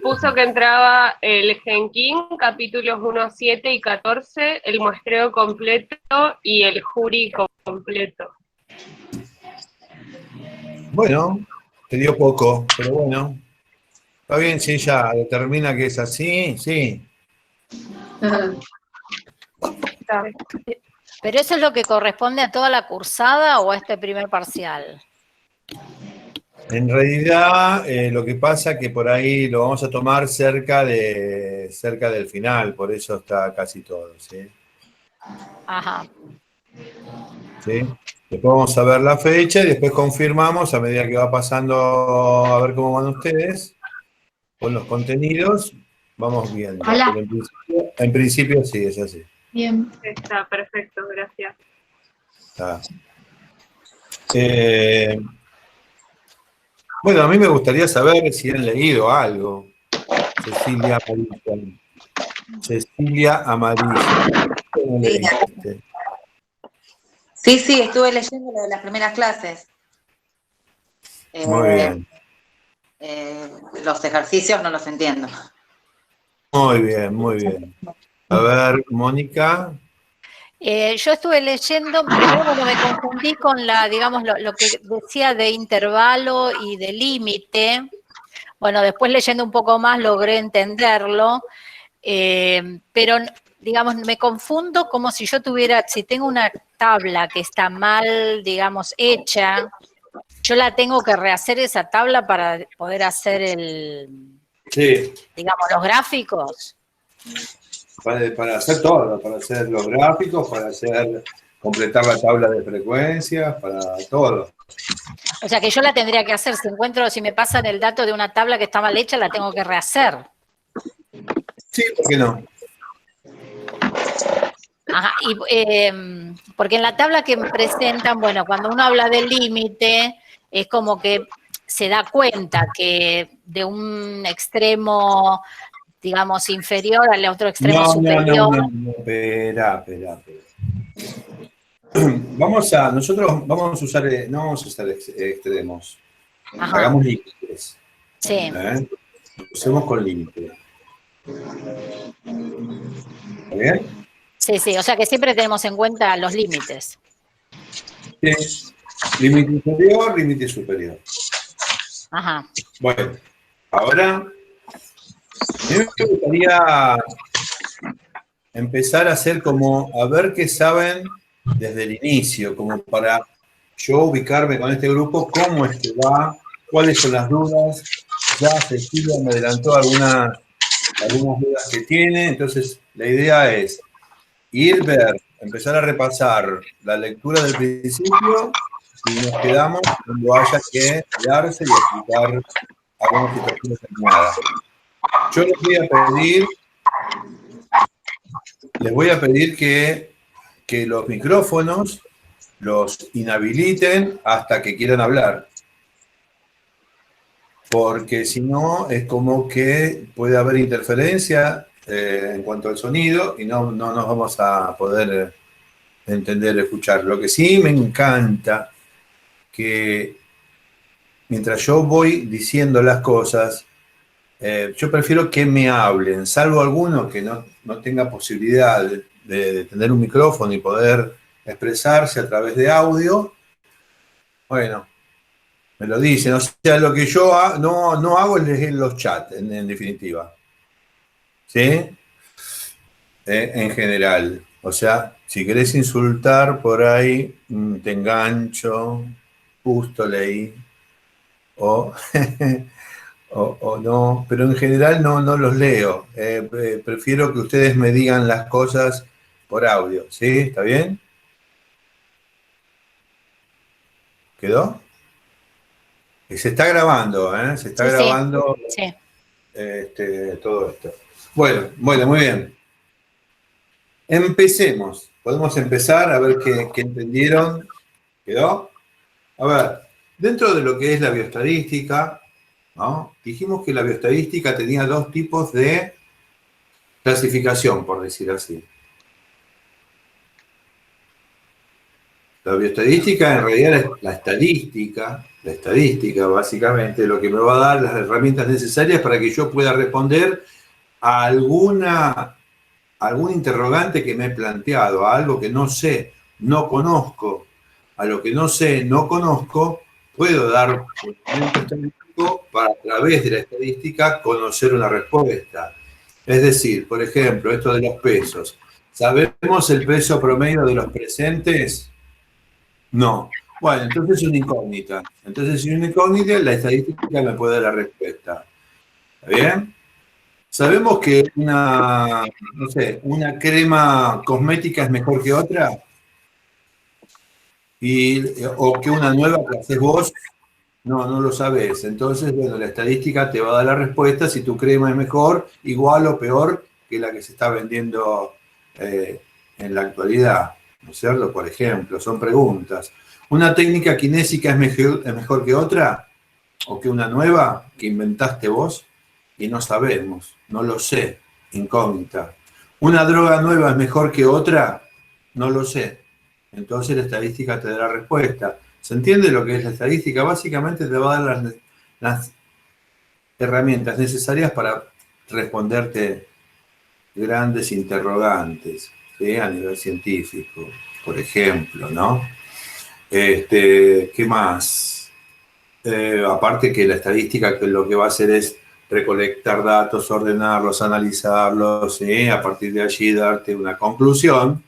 Puso que entraba el Genkin, capítulos 1, 7 y 14, el muestreo completo y el jury completo. Bueno, te dio poco, pero bueno. Está bien si ella determina que es así, sí. ¿Pero eso es lo que corresponde a toda la cursada o a este primer parcial? En realidad, lo que pasa es que por ahí lo vamos a tomar cerca del final, por eso está casi todo, ¿sí? Ajá. ¿Sí? Después vamos a ver la fecha y después confirmamos a medida que va pasando a ver cómo van ustedes con los contenidos, vamos viendo. Hola. Pero en principio sí, es así. Bien. Está perfecto, gracias. Está. Bueno, a mí me gustaría saber si han leído algo. Cecilia Amarilla. Cecilia Amarilla. ¿Cómo leíste? Sí, estuve leyendo lo de las primeras clases. Muy bien. Los ejercicios no los entiendo. Muy bien, muy bien. A ver, Mónica. Yo estuve leyendo, primero cuando me confundí con digamos, lo que decía de intervalo y de límite. Bueno, después leyendo un poco más logré entenderlo, pero digamos, me confundo como si yo si tengo una tabla que está mal, digamos, hecha, yo la tengo que rehacer esa tabla para poder hacer Sí. digamos, los gráficos. Para hacer todo, para hacer los gráficos, para completar la tabla de frecuencias, para todo. O sea que yo la tendría que hacer, si me pasan el dato de una tabla que está mal hecha, la tengo que rehacer. Sí, ¿por qué no? Ajá, porque en la tabla que me presentan, bueno, cuando uno habla del límite, es como que se da cuenta que de un extremo, digamos, inferior al otro extremo superior. No, espera. Nosotros vamos a usar, no vamos a usar extremos. Ajá. Hagamos límites. Sí. Usemos con límites. ¿Está bien? Sí, o sea que siempre tenemos en cuenta los límites. Sí. Límite inferior, límite superior. Ajá. Bueno, ahora a mí me gustaría empezar a hacer a ver qué saben desde el inicio, como para yo ubicarme con este grupo, cómo es que va, cuáles son las dudas. Ya Cecilia me adelantó algunas dudas que tiene, entonces la idea es empezar a repasar la lectura del principio y nos quedamos cuando haya que quedarse y explicar algunas situaciones terminadas. Yo les voy a pedir que los micrófonos los inhabiliten hasta que quieran hablar. Porque si no, es como que puede haber interferencia en cuanto al sonido y no nos vamos a poder entender, escuchar. Lo que sí me encanta que mientras yo voy diciendo las cosas, yo prefiero que me hablen, salvo alguno que no tenga posibilidad de tener un micrófono y poder expresarse a través de audio. Bueno, me lo dicen. O sea, lo que yo no hago es leer los chats, en definitiva. ¿Sí? En general. O sea, si querés insultar por ahí, te engancho, justo leí, o, o no, pero en general no los leo. Prefiero que ustedes me digan las cosas por audio. ¿Sí? ¿Está bien? ¿Quedó? Se está grabando, ¿eh? Se está grabando Sí. todo esto. Bueno, muy bien. Empecemos. Podemos empezar a ver qué entendieron. ¿Quedó? A ver, dentro de lo que es la bioestadística, ¿no? Dijimos que la bioestadística tenía dos tipos de clasificación, por decir así. La bioestadística en realidad es la estadística básicamente lo que me va a dar las herramientas necesarias para que yo pueda responder a algún interrogante que me he planteado, a algo que no sé, no conozco. A lo que no sé, no conozco, puedo dar un elemento estadístico para a través de la estadística conocer una respuesta. Es decir, por ejemplo, esto de los pesos. ¿Sabemos el peso promedio de los presentes? No. Bueno, entonces es una incógnita. Entonces, si es una incógnita, la estadística me puede dar la respuesta. ¿Está bien? ¿Sabemos que una crema cosmética es mejor que otra? O que una nueva que haces vos, no lo sabés. Entonces, bueno, la estadística te va a dar la respuesta si tu crema es mejor, igual o peor que la que se está vendiendo en la actualidad, ¿no es cierto? Por ejemplo, son preguntas. ¿Una técnica kinésica es mejor que otra? ¿O que una nueva que inventaste vos? Y no sabemos, no lo sé, incógnita. ¿Una droga nueva es mejor que otra? No lo sé. Entonces la estadística te da la respuesta. ¿Se entiende lo que es la estadística? Básicamente te va a dar las herramientas necesarias para responderte grandes interrogantes, ¿sí? A nivel científico, por ejemplo, ¿no? ¿Qué más? Aparte que la estadística que lo que va a hacer es recolectar datos, ordenarlos, analizarlos, ¿sí? A partir de allí darte una conclusión.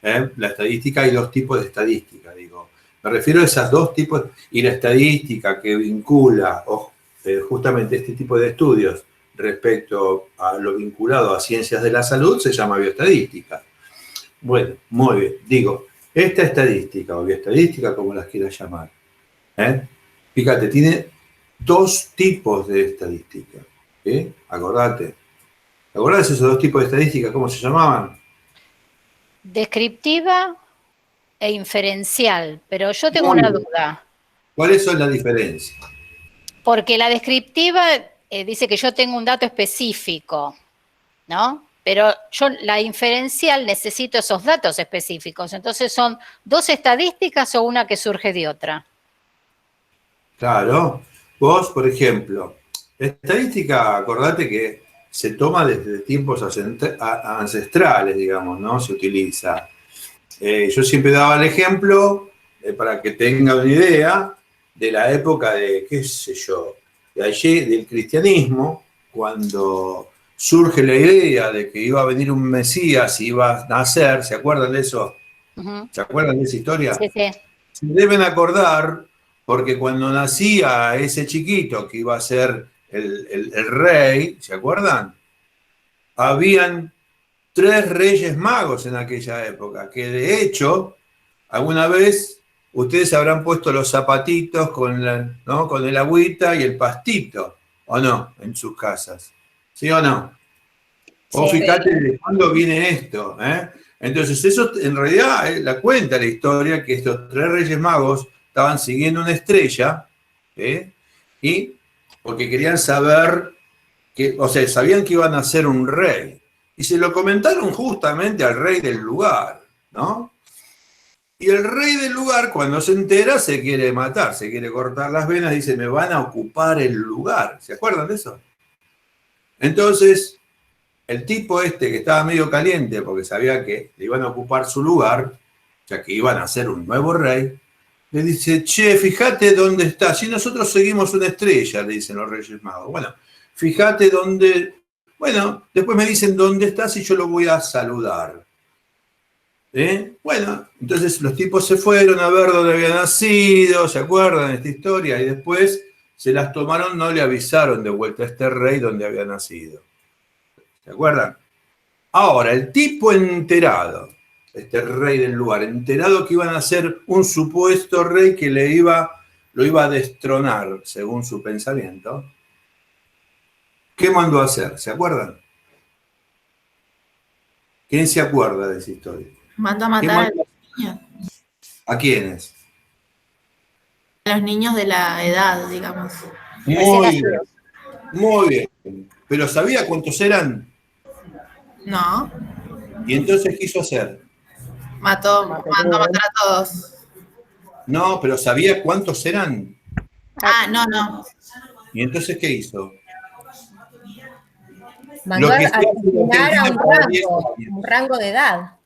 La estadística, hay dos tipos de estadística, digo. Me refiero a esos dos tipos, y la estadística que vincula justamente este tipo de estudios respecto a lo vinculado a ciencias de la salud se llama bioestadística. Bueno, muy bien. Digo, esta estadística o bioestadística, como las quieras llamar, fíjate, tiene dos tipos de estadística. Acordate. ¿Te acordás de esos dos tipos de estadística? ¿Cómo se llamaban? Descriptiva e inferencial, pero yo tengo una duda. ¿Cuáles son las diferencias? Porque la descriptiva dice que yo tengo un dato específico, ¿no? Pero yo la inferencial necesito esos datos específicos. Entonces, ¿son dos estadísticas o una que surge de otra? Claro. Vos, por ejemplo, estadística, acordate que se toma desde tiempos ancestrales, digamos, ¿no? Se utiliza. Yo siempre daba el ejemplo, para que tengan una idea, de la época de, qué sé yo, de allí, del cristianismo, cuando surge la idea de que iba a venir un Mesías y iba a nacer, ¿se acuerdan de eso? Uh-huh. ¿Se acuerdan de esa historia? Sí, sí. Se deben acordar, porque cuando nacía ese chiquito que iba a ser el rey, ¿se acuerdan? Habían 3 reyes magos en aquella época, que de hecho, alguna vez ustedes habrán puesto los zapatitos con el agüita y el pastito, ¿o no? En sus casas. ¿Sí o no? O Sí. fíjate de cuándo viene esto, Entonces, eso en realidad la cuenta la historia que estos 3 reyes magos estaban siguiendo una estrella, y porque querían saber, sabían que iban a ser un rey. Y se lo comentaron justamente al rey del lugar, ¿no? Y el rey del lugar, cuando se entera, se quiere matar, se quiere cortar las venas, dice, me van a ocupar el lugar. ¿Se acuerdan de eso? Entonces, el tipo que estaba medio caliente porque sabía que le iban a ocupar su lugar, ya que iban a ser un nuevo rey, le dice, che, fíjate dónde está. Si nosotros seguimos una estrella, le dicen los reyes magos. Bueno, fíjate dónde... Bueno, después me dicen dónde estás y yo lo voy a saludar. Bueno, entonces los tipos se fueron a ver dónde había nacido, ¿se acuerdan de esta historia? Y después se las tomaron, no le avisaron de vuelta a este rey dónde había nacido. ¿Se acuerdan? Ahora, el tipo enterado, este rey del lugar, enterado que iban a ser un supuesto rey que lo iba a destronar, según su pensamiento, ¿qué mandó a hacer? ¿Se acuerdan? ¿Quién se acuerda de esa historia? Mandó a matar a los niños. ¿A quiénes? A los niños de la edad, digamos. Muy bien. ¿Pero sabía cuántos eran? No. ¿Y entonces qué quiso hacer? Mandó a matar a todos. No, pero ¿sabía cuántos eran? Ah, no. ¿Y entonces qué hizo? Mandó Lo a que se hace en asignar a Argentina para 10 años. un rango de edad.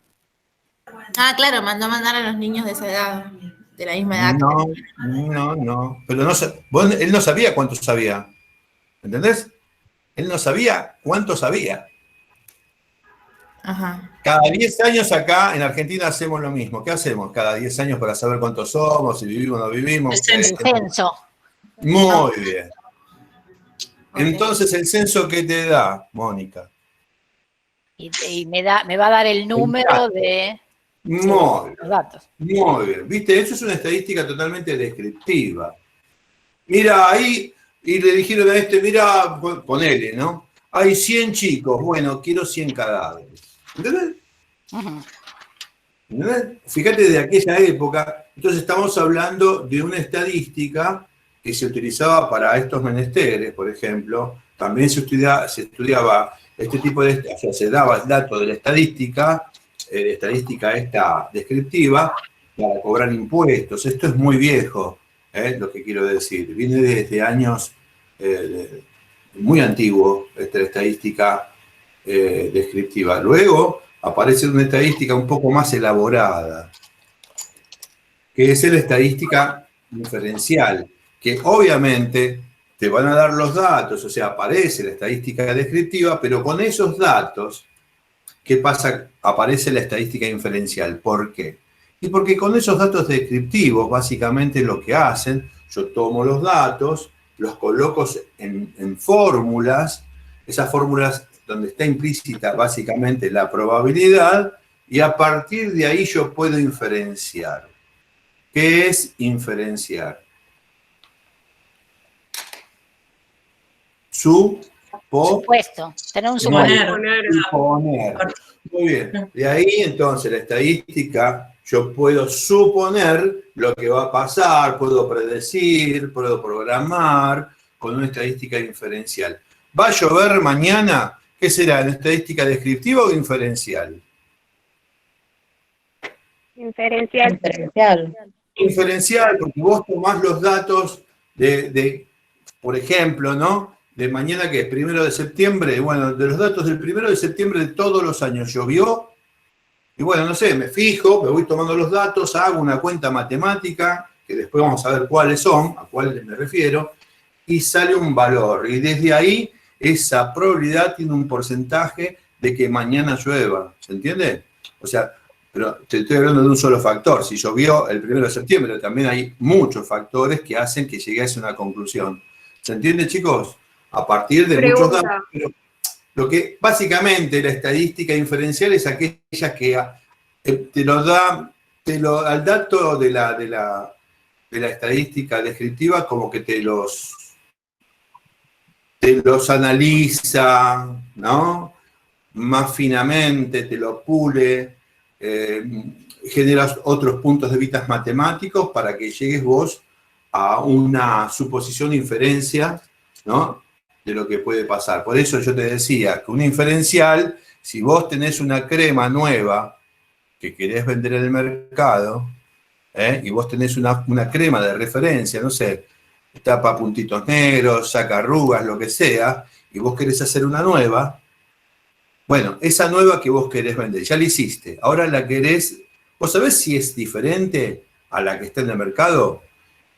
Ah, claro, mandó a mandar a los niños de esa edad, de la misma edad. No. Pero no, él no sabía cuánto sabía. ¿Entendés? Él no sabía cuánto sabía. Ajá. Cada 10 años acá en Argentina hacemos lo mismo. ¿Qué hacemos cada 10 años para saber cuántos somos, si vivimos o no vivimos? El censo. Muy bien. Ok. Entonces, ¿el censo qué te da, Mónica? Y me va a dar el número de Muy los datos. Muy bien. ¿Viste? Eso es una estadística totalmente descriptiva. Mira, ahí, y le dijeron a mira, ponele, ¿no? Hay 100 chicos, bueno, quiero 100 cadáveres. ¿Entendés? Ujú. ¿Entendés? Fíjate de aquella época, entonces estamos hablando de una estadística que se utilizaba para estos menesteres, por ejemplo. También se estudiaba este tipo de, o sea, se daba el dato de la estadística esta descriptiva, para cobrar impuestos. Esto es muy viejo, lo que quiero decir. Viene desde años muy antiguos, esta estadística descriptiva. Luego aparece una estadística un poco más elaborada, que es la estadística inferencial, que obviamente te van a dar los datos, o sea, aparece la estadística descriptiva, pero con esos datos, ¿qué pasa? Aparece la estadística inferencial. ¿Por qué? Y porque con esos datos descriptivos, básicamente lo que hacen, yo tomo los datos, los coloco en fórmulas, esas fórmulas donde está implícita básicamente la probabilidad, y a partir de ahí yo puedo inferenciar. ¿Qué es inferenciar? Supuesto, tener un supuesto. Suponer. Muy bien. De ahí entonces la estadística, yo puedo suponer lo que va a pasar, puedo predecir, puedo programar con una estadística inferencial. ¿Va a llover mañana? ¿Qué será? ¿En estadística descriptiva o inferencial? Inferencial. Inferencial, porque vos tomás los datos por ejemplo, ¿no? De mañana, que es 1 de septiembre, bueno, de los datos del 1 de septiembre de todos los años, llovió, y bueno, no sé, me fijo, me voy tomando los datos, hago una cuenta matemática, que después vamos a ver cuáles son, a cuáles me refiero, y sale un valor, y desde ahí esa probabilidad tiene un porcentaje de que mañana llueva, ¿se entiende? O sea, pero te estoy hablando de un solo factor, si llovió el 1 de septiembre, también hay muchos factores que hacen que llegues a una conclusión. ¿Se entiende, chicos? A partir de muchos datos. Pero lo que básicamente la estadística inferencial es aquella que te lo da, al dato de la estadística descriptiva, como que te los analiza, ¿no? Más finamente, te lo pule, generas otros puntos de vista matemáticos para que llegues vos a una suposición de inferencia, ¿no? De lo que puede pasar. Por eso yo te decía que una inferencial, si vos tenés una crema nueva que querés vender en el mercado, y vos tenés una crema de referencia, no sé, tapa puntitos negros, saca arrugas, lo que sea, y vos querés hacer una nueva, bueno, esa nueva que vos querés vender, ya la hiciste, ahora la querés, ¿vos sabés si es diferente a la que está en el mercado?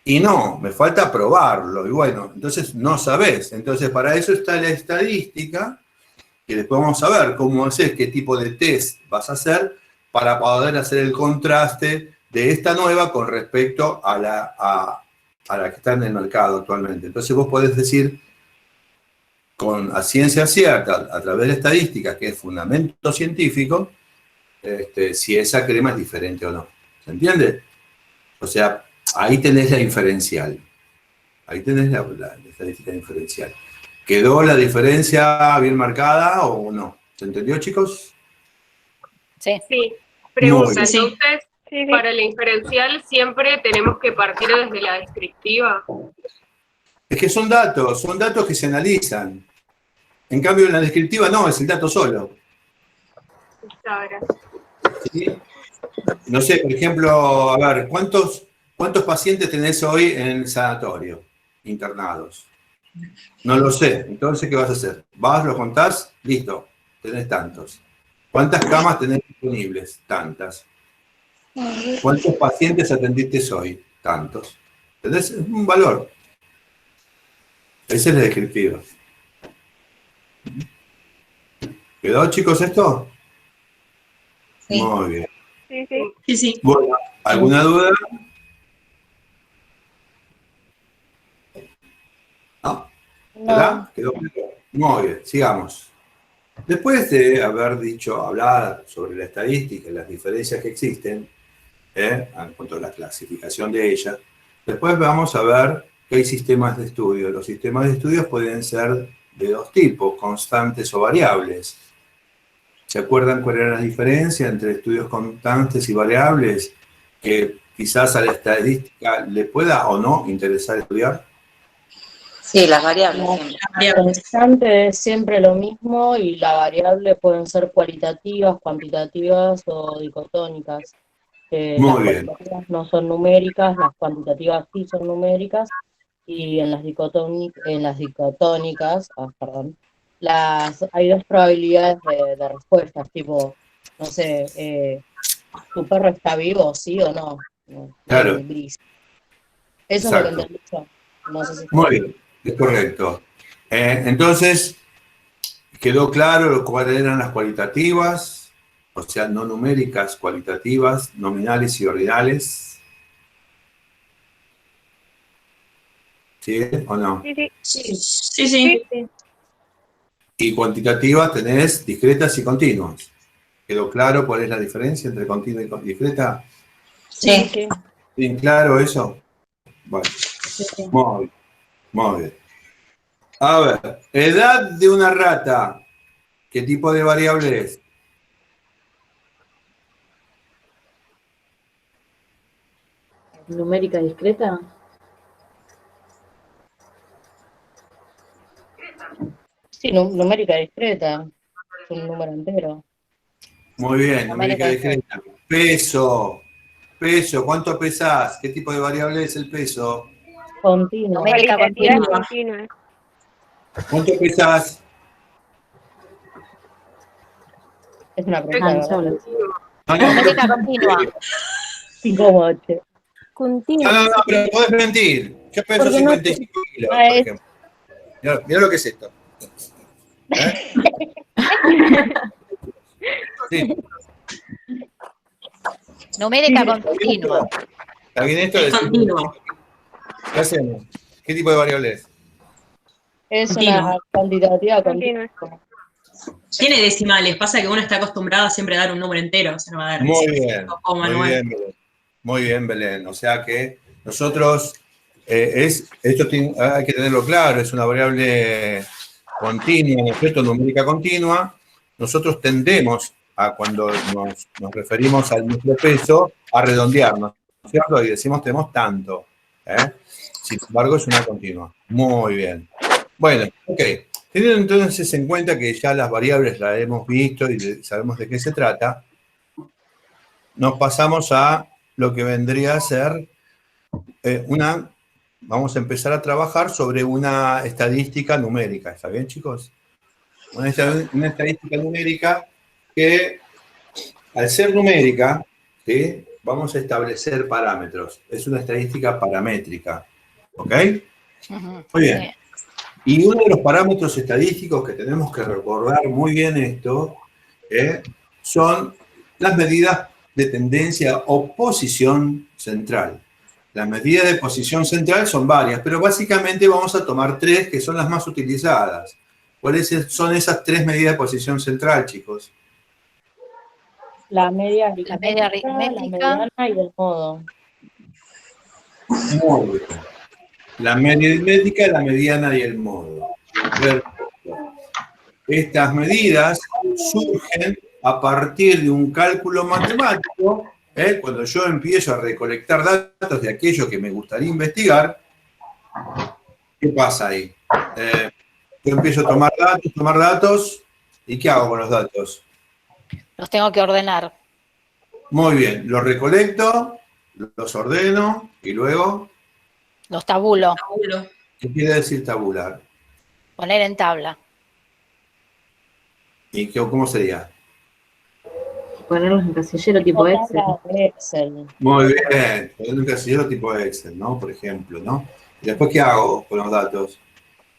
Y no, me falta probarlo, y bueno, entonces no sabés. Entonces para eso está la estadística, que después vamos a ver cómo hacer, qué tipo de test vas a hacer para poder hacer el contraste de esta nueva con respecto a la que está en el mercado actualmente. Entonces vos podés decir a ciencia cierta, a través de estadística, que es fundamento científico, si esa crema es diferente o no. ¿Se entiende? O sea, ahí tenés la inferencial. Ahí tenés la estadística diferencial. ¿Quedó la diferencia bien marcada o no? ¿Se entendió, chicos? Sí. Sí. Pregunta, Muy bien. entonces, para la inferencial siempre tenemos que partir desde la descriptiva. Es que son datos que se analizan. En cambio, en la descriptiva no, es el dato solo. Ahora. ¿Sí? No sé, por ejemplo, a ver, ¿cuántos ¿Cuántos pacientes tenés hoy en el sanatorio internados? No lo sé. Entonces, ¿qué vas a hacer? Vas, lo contás, listo, tenés tantos. ¿Cuántas camas tenés disponibles? Tantas. ¿Cuántos pacientes atendiste hoy? Tantos. ¿Tenés un valor? Esa es la descriptiva. ¿Quedó, chicos, esto? Sí. Muy bien. Sí, sí. Sí, sí. Bueno, ¿alguna duda? ¿No? ¿Verdad? ¿Quedó claro? Muy bien, sigamos. Después de haber hablar sobre la estadística y las diferencias que existen, en cuanto a la clasificación de ella, después vamos a ver que hay sistemas de estudio. Los sistemas de estudios pueden ser de dos tipos, constantes o variables. ¿Se acuerdan cuál era la diferencia entre estudios constantes y variables que quizás a la estadística le pueda o no interesar estudiar? Sí, las variables La siempre. constante es siempre lo mismo y la variable pueden ser cualitativas, cuantitativas o dicotónicas. Las Muy bien. cualitativas no son numéricas, las cuantitativas sí son numéricas, y en las dicotónicas, hay dos probabilidades de respuestas, tipo, no sé, ¿tu perro está vivo, sí o no? Claro. Gris. Eso Exacto. es lo que entendí yo. No sé si está Muy bien, es correcto. Entonces, ¿quedó claro cuáles eran las cualitativas? O sea, no numéricas, cualitativas, nominales y ordinales. ¿Sí o no? Sí, sí. Sí, sí, sí. Sí. Y cuantitativas tenés discretas y continuas. ¿Quedó claro cuál es la diferencia entre continua y discreta? Sí. Sí. ¿Bien claro eso? Bueno, Sí. muy bien, muy bien. A ver, edad de una rata. ¿Qué tipo de variable es? ¿Numérica discreta? Sí, numérica discreta. Es un número entero. Muy bien, numérica Numérica discreta. Peso. Peso, ¿cuánto pesás? ¿Qué tipo de variable es el peso? Continua. Numérica Cualitativa continua. continua. ¿Cuánto pesás? Es una pregunta, ¿verdad? Numérica continua. 5,8. No, pero podés mentir. Yo peso Porque no- 55 kilos, Ah, por es- ejemplo. Mirá lo que es esto. ¿Eh? Sí, Numérica continua. ¿está bien esto? Es continuo. ¿Qué hacemos? ¿Qué tipo de variable es? Es Continua. una cuantitativa Continua. continua. Tiene decimales, pasa que uno está acostumbrado siempre a dar un número entero, o sea, no va a dar Muy bien, 5,9. muy bien, Belén. Muy bien, Belén. O sea que nosotros, hay que tenerlo claro, es una variable continua, ¿no es cierto? Numérica continua. Nosotros tendemos a, cuando nos referimos al nuestro peso, a redondearnos, ¿no es cierto? Y decimos tenemos tanto. Sin embargo, es una continua. Muy bien. Bueno, ok. Teniendo entonces en cuenta que ya las variables las hemos visto y sabemos de qué se trata, nos pasamos a lo que vendría a ser vamos a empezar a trabajar sobre una estadística numérica. ¿Está bien, chicos? Una estadística numérica que, al ser numérica, ¿sí?, vamos a establecer parámetros. Es una estadística paramétrica. ¿Ok? Ujú. Muy bien. Sí. Y uno de los parámetros estadísticos que tenemos que recordar muy bien esto, son las medidas de tendencia o posición central. Las medidas de posición central son varias, pero básicamente vamos a tomar tres que son las más utilizadas. ¿Cuáles son esas tres medidas de posición central, chicos? La media La media aritmética, la aritmética. mediana y el modo. Muy bien. La media aritmética, la mediana y el modo. Perfecto. Estas medidas surgen a partir de un cálculo matemático. Cuando yo empiezo a recolectar datos de aquello que me gustaría investigar, ¿qué pasa ahí? Yo empiezo a tomar datos, ¿y qué hago con los datos? Los tengo que ordenar. Muy bien, los recolecto los ordeno y luego, Los tabulo, ¿qué quiere decir tabular? poner en tabla. ¿Y cómo sería? Ponerlos en casillero tipo Una Excel. tabla de Excel. Muy bien, poner un casillero tipo Excel, ¿no? Por ejemplo, ¿no? ¿Y después qué hago con los datos?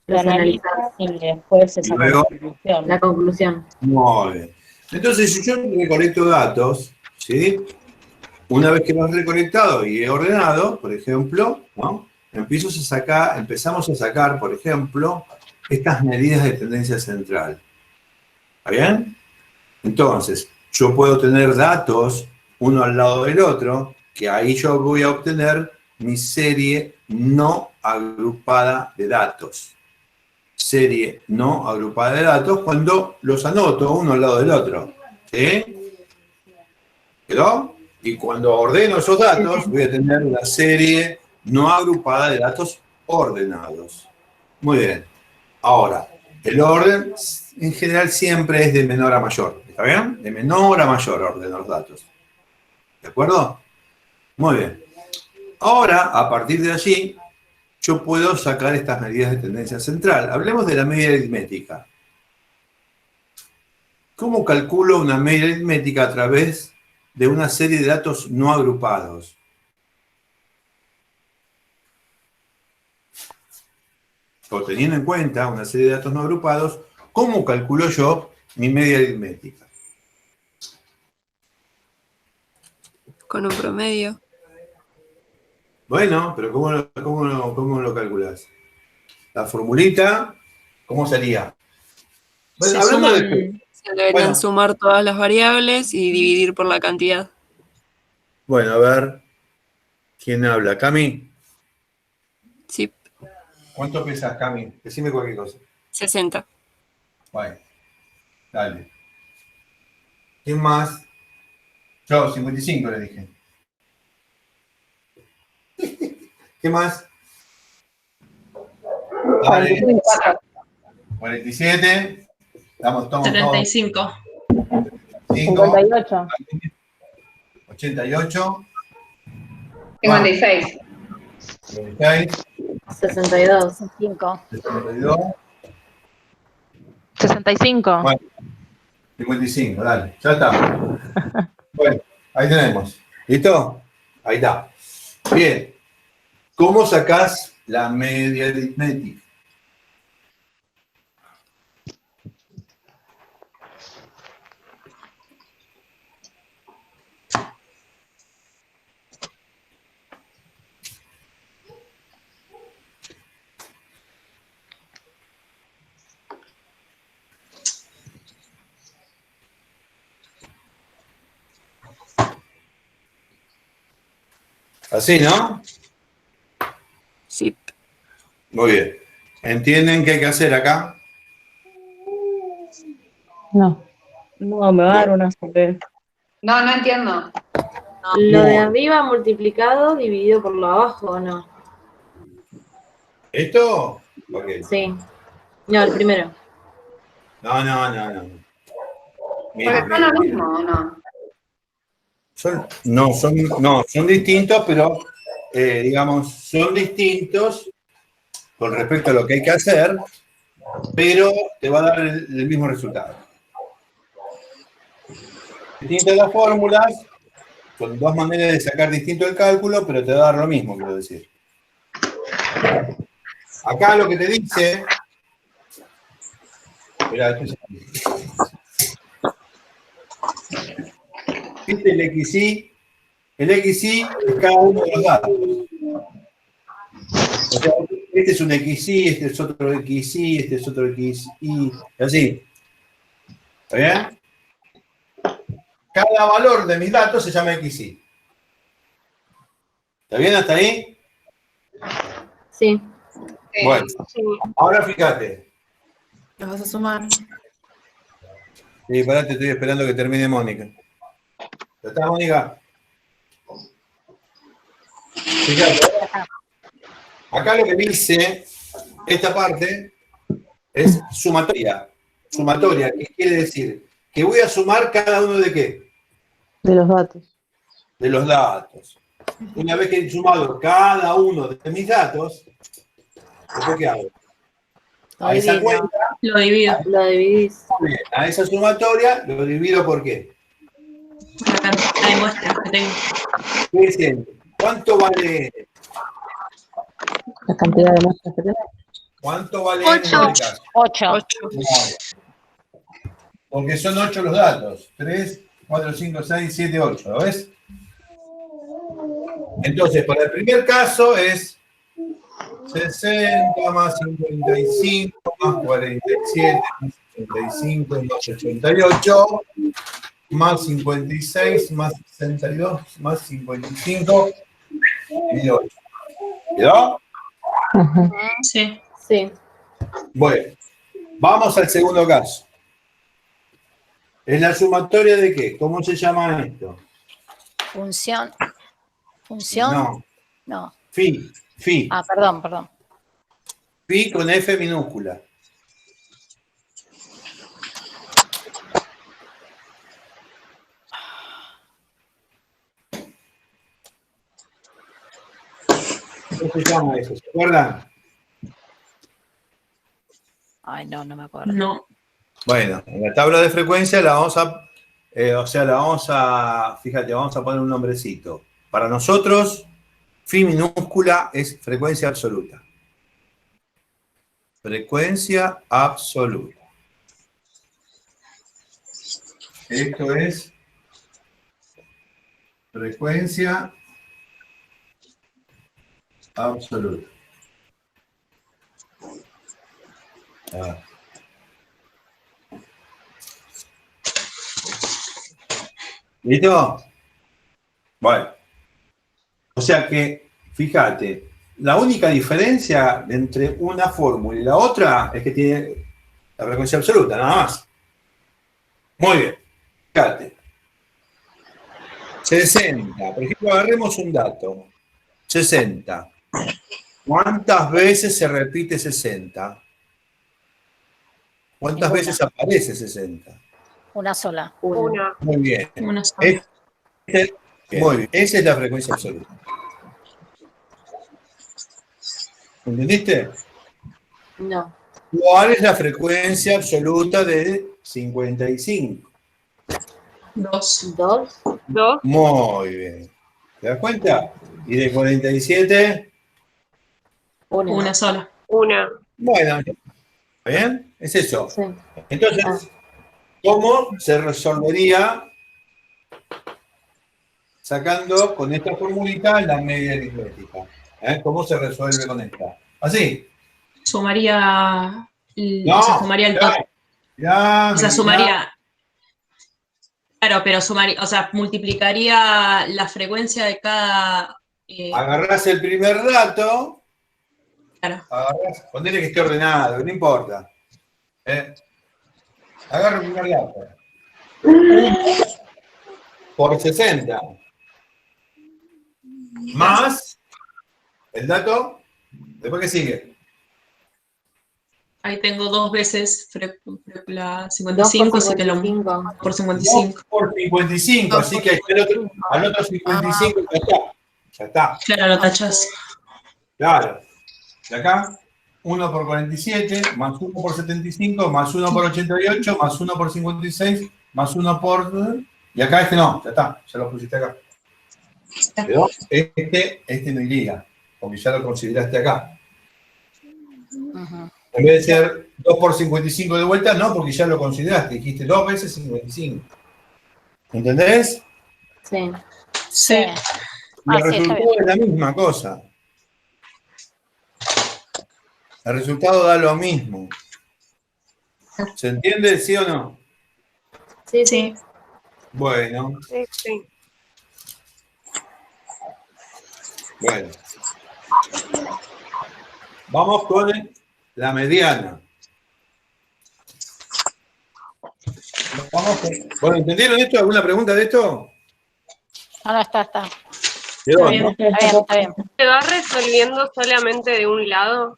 Lo Los analizas analizás. y después se Y saca luego- la conclusión. La conclusión. Muy bien. Entonces, si yo recolecto datos, ¿sí? Una vez que los he recolectado y he ordenado, por ejemplo, ¿no? Empezamos a sacar, por ejemplo, estas medidas de tendencia central. ¿Está bien? Entonces, yo puedo tener datos uno al lado del otro, que ahí yo voy a obtener mi serie no agrupada de datos. Serie no agrupada de datos cuando los anoto uno al lado del otro. ¿Sí? ¿Quedó? Y cuando ordeno esos datos, voy a tener una serie no agrupada de datos ordenados. Muy bien. Ahora, el orden en general siempre es de menor a mayor. ¿Está bien? De menor a mayor ordeno los datos. ¿De acuerdo? Muy bien. Ahora, a partir de allí, yo puedo sacar estas medidas de tendencia central. Hablemos de la media aritmética. ¿Cómo calculo una media aritmética a través de una serie de datos no agrupados? O teniendo en cuenta una serie de datos no agrupados, ¿cómo calculo yo mi media aritmética? Con un promedio. Bueno, pero ¿cómo lo calculas? La formulita, ¿cómo sería? Bueno, Se hablando suman, de... se deberían Bueno. sumar todas las variables y dividir por la cantidad. Bueno, a ver, ¿quién habla? ¿Cami? Sí, ¿Cuánto pesas, Cami? Decime cualquier cosa. 60. Bueno, dale. ¿Quién más? Yo, 55 le dije. ¿Qué más? Dale. 47. Estamos todos. 75. 58. 88. 56. 56. 62. 5. 62. 65. Bueno, 55, dale. Ya está. Bueno, ahí tenemos. ¿Listo? Ahí está. Bien. ¿Cómo sacás la media aritmética? Así, ¿no? Sí. Muy bien. ¿Entienden qué hay que hacer acá? No, me va a dar una sorpresa. No, no entiendo. Lo de arriba multiplicado dividido por lo abajo, ¿o no? ¿Esto? Ok. Sí. No, el primero. No. Pero Mira, son lo mismo, ¿o no? son distintos, pero digamos, son distintos con respecto a lo que hay que hacer, pero te va a dar el mismo resultado. Distintas las fórmulas, son dos maneras de sacar distinto el cálculo, pero te va a dar lo mismo, quiero decir. Acá lo que te dice... Mirá, ¿viste el XY? El XY es cada uno de los datos. O sea, este es un XY, este es otro XY, este es otro XY, así. ¿Está bien? Cada valor de mis datos se llama XY. ¿Está bien hasta ahí? Sí. Bueno, ahora fíjate. Los vas a sumar. Sí, pará, te estoy esperando que termine Mónica. ¿Ya está, Mónica? Fíjate. Acá lo que dice esta parte es sumatoria. Sumatoria, ¿qué quiere decir? Que voy a sumar cada uno de qué? De los datos. De los datos. Una vez que he sumado cada uno de mis datos, ¿después qué hago? A esa Divido. cuenta, Lo divido. Lo dividís. a esa sumatoria, lo divido por qué. La cantidad de muestras que tengo. ¿Qué dicen? ¿Cuánto vale? La cantidad de muestras que tenés. ¿Cuánto vale Ocho. en este caso? 8. 8. No, porque son 8 los datos. 3, 4, 5, 6, 7, 8. ¿Lo ves? Entonces, para el primer caso es 60 más 55 más 47 más 85 más 88 más 56 más 62 más 55 y 8. ¿Quedó? Ajá. Sí. Sí. Bueno, vamos al segundo caso. ¿Es la sumatoria de qué? ¿Cómo se llama esto? Función. ¿Función? No, No. Phi. Ah, perdón. Phi con F minúscula. ¿Cómo se llama eso? ¿Se acuerdan? Ay, no me acuerdo. No. Bueno, en la tabla de frecuencia la vamos a, fíjate, vamos a poner un nombrecito. Para nosotros, phi minúscula es frecuencia absoluta. Frecuencia absoluta. Esto es frecuencia absoluta. ¿Listo? Bueno. O sea que, fíjate, la única diferencia entre una fórmula y la otra es que tiene la frecuencia absoluta, nada más. Muy bien. Fíjate. 60. Por ejemplo, agarremos un dato. 60. ¿Cuántas veces se repite 60? ¿Cuántas Ninguna. veces aparece 60? Una sola. Una. Muy bien. Una sola. Muy bien. Esa es la frecuencia absoluta. ¿Entendiste? No. ¿Cuál es la frecuencia absoluta de 55? 2. 2. 2. Muy bien. ¿Te das cuenta? ¿Y de 47? Una sola. Una. Bueno, ¿está bien? Es eso. Sí. Entonces, ¿cómo se resolvería sacando con esta formulita la media aritmética? ¿Cómo se resuelve con esta? ¿Así? Sumaría. No, O sea, sumaría el total. Ya, O sea, sumaría. Claro, pero sumaría. O sea, multiplicaría la frecuencia de cada. Agarrás el primer dato, Claro. ponele que esté ordenado, no importa. Agarra el primer dato. 1 por 60. Más el dato, después que sigue. Ahí tengo 2 veces la 2 55, por así que lo 55. por 55. 2 por 55, así que al otro 55 ya está. Ya está. Claro, lo tachás. Claro. De acá, 1 por 47, más 1 por 75, más 1 por 88, más 1 por 56, más 1 por... Y acá este no, ya está, ya lo pusiste acá. Pero este no iría, porque ya lo consideraste acá. Ujú. En vez de ser 2 por 55 de vuelta, no, porque ya lo consideraste, dijiste 2 veces 55. ¿Entendés? Sí. Sí. Y el Sí, está resultado bien. es la misma cosa. El resultado da lo mismo. ¿Se entiende, sí o no? Sí, Sí. Bueno, Sí, sí. bueno. Vamos con la mediana. Bueno, ¿entendieron esto? ¿Alguna pregunta de esto? No, está. Quedó, bien. ¿no? Está bien. ¿Se va resolviendo solamente de un lado?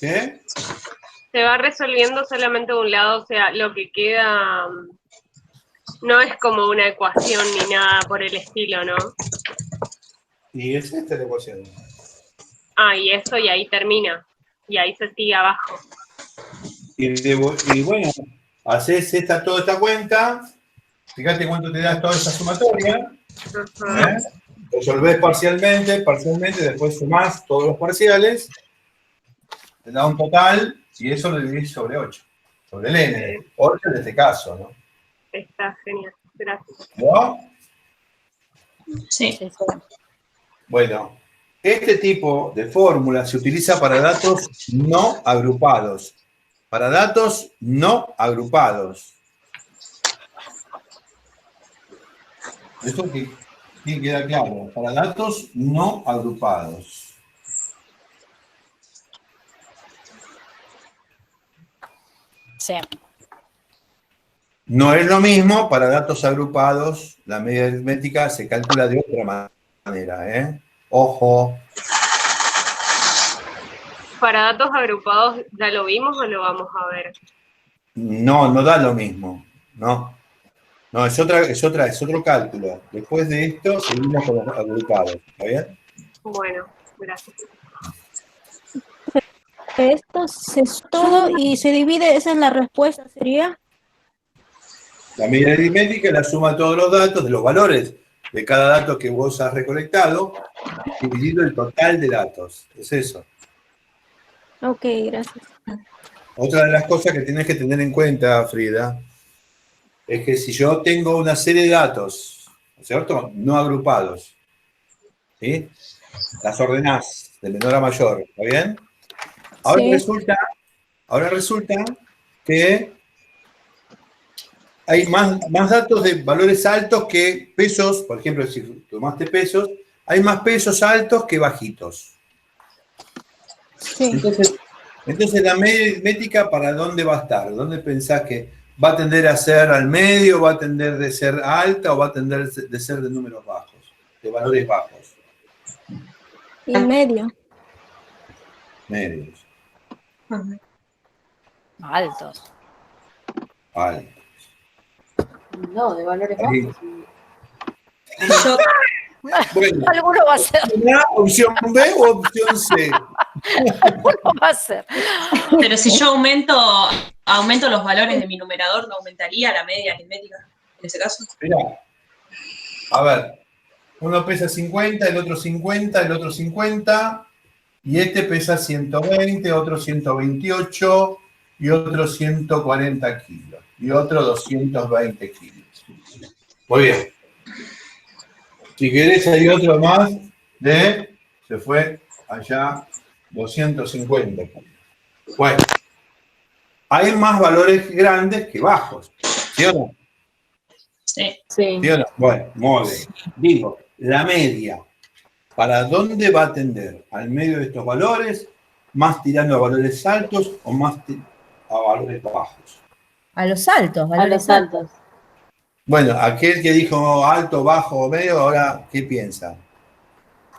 ¿Qué? Se va resolviendo solamente de un lado, o sea, lo que queda no es como una ecuación ni nada por el estilo, ¿no? Y es esta la ecuación. Ah, y eso, y ahí termina. Y ahí se sigue abajo. Y bueno, haces toda esta cuenta, fíjate cuánto te da toda esa sumatoria, Ajá. resolvés parcialmente, después sumás todos los parciales, te da un total, y eso lo dividís sobre 8, sobre el n, 8 en este caso, ¿no? Está genial, gracias. ¿No? Sí. Sí, sí. Bueno, este tipo de fórmula se utiliza para datos no agrupados. Para datos no agrupados. Eso que tiene que quedar claro. Para datos no agrupados. Sí. No es lo mismo para datos agrupados. La media aritmética se calcula de otra manera, ¿eh? Ojo. ¿Para datos agrupados ya lo vimos o lo vamos a ver? No, no da lo mismo. No. No, es otro cálculo. Después de esto, seguimos con los agrupados. ¿Está bien? Bueno, gracias. Esto es todo y se divide, esa es la respuesta, ¿sería? La media aritmética es la suma de todos los datos, de los valores de cada dato que vos has recolectado, dividido el total de datos. Es eso. Ok, gracias. Otra de las cosas que tienes que tener en cuenta, Frida, es que si yo tengo una serie de datos, ¿no es cierto? No agrupados, ¿sí? Las ordenás de menor a mayor, ¿está bien? Ahora, Sí. resulta que hay más datos de valores altos que pesos. Por ejemplo, si tomaste pesos, hay más pesos altos que bajitos. Sí. Entonces la media aritmética, ¿para dónde va a estar? ¿Dónde pensás que va a tender a ser al medio, va a tender de ser alta o va a tender de ser de números bajos, de valores bajos? Y medio. Medios. Altos. Altos. No, de valores Ahí. bajos. Yo, Bueno, Alguno va a ser. opción B o opción C. Alguno va a ser. pero si yo aumento los valores de mi numerador, ¿no aumentaría la media aritmética en ese caso? Mirá, a ver, uno pesa 50, el otro 50, el otro 50, y este pesa 120, otro 128, y otro 140 kilos, y otro 220 kilos. Muy bien. Si querés, hay otro más se fue allá, 250 kilos. Bueno, hay más valores grandes que bajos, ¿sí o no? Sí. Sí. ¿Sí o no? Bueno, muy bien. Digo, la media, ¿para dónde va a tender? ¿Al medio de estos valores? ¿Más tirando a valores altos o más a valores bajos? A los altos, A valores los altos. Bueno, aquel que dijo alto, bajo o medio, ahora, ¿qué piensa?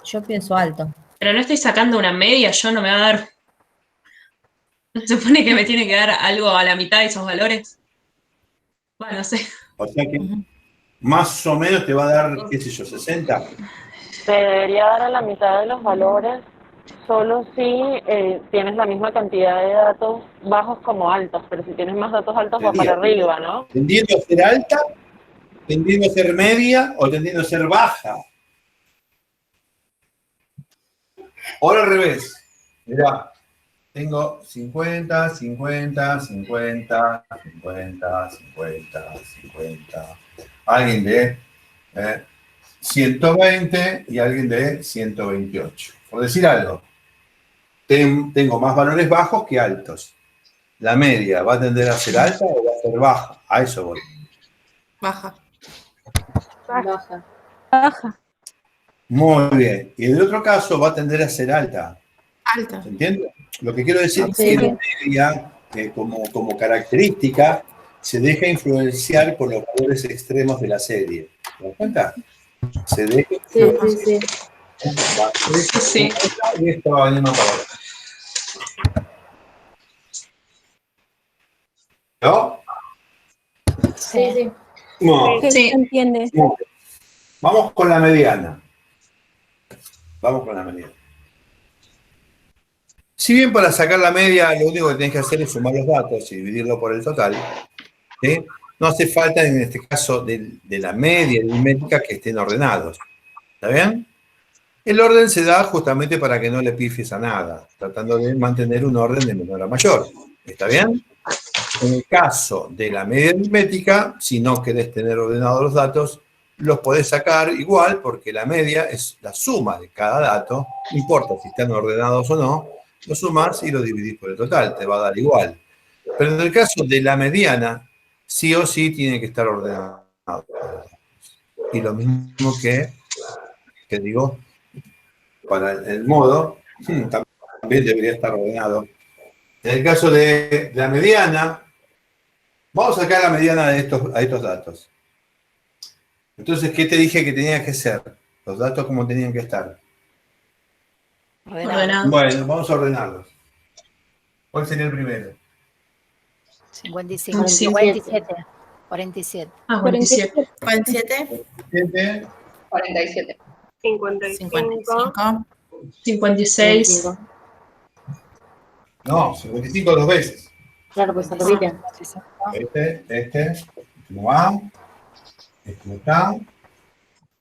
Yo pienso alto. Pero no estoy sacando una media, yo no me va a dar. ¿No se supone que me tiene que dar algo a la mitad de esos valores? Bueno, no sé. O sea que más o menos te va a dar, qué sé yo, 60. Te debería dar a la mitad de los valores, solo si tienes la misma cantidad de datos bajos como altos, pero si tienes más datos altos va para arriba, ¿no? ¿Tendiendo a ser alta? ¿Tendiendo a ser media o tendiendo a ser baja? Ahora al revés. Mirá, tengo 50, 50, 50, 50, 50, 50. Alguien de 120 y alguien de 128. Por decir algo, tengo más valores bajos que altos. ¿La media va a tender a ser alta o va a ser baja? A eso voy. Baja. Baja. Baja. Muy bien. Y en el otro caso va a tender a ser alta. Alta. ¿Se entiende? Lo que quiero decir Sí. es que la media, como característica, se deja influenciar por los valores extremos de la serie. ¿Te das cuenta? Se deja Sí, influenciar. sí. Sí. Y esto va veniendo para acá. ¿No? Sí, sí. No. ¿Qué Sí. se entiende? Vamos con la mediana. Vamos con la media. Si bien para sacar la media lo único que tenés que hacer es sumar los datos y dividirlo por el total, ¿sí? No hace falta en este caso de la media aritmética que estén ordenados. ¿Está bien? El orden se da justamente para que no le pifies a nada, tratando de mantener un orden de menor a mayor. ¿Está bien? En el caso de la media aritmética, si no querés tener ordenados los datos, los podés sacar igual, porque la media es la suma de cada dato, no importa si están ordenados o no, lo sumás y lo dividís por el total, te va a dar igual. Pero en el caso de la mediana, sí o sí tiene que estar ordenado. Y lo mismo que digo, para el modo, también debería estar ordenado. En el caso de la mediana, vamos a sacar la mediana a estos datos. Entonces, ¿qué te dije que tenía que ser? Los datos, ¿cómo tenían que estar? Ordenado. Bueno, vamos a ordenarlos. ¿Cuál sería el primero? 55. 47. 47. Ah, 47. 47. 47. 55. 56. No, 55 dos veces. Claro, pues se repite. Este no va. Este no está.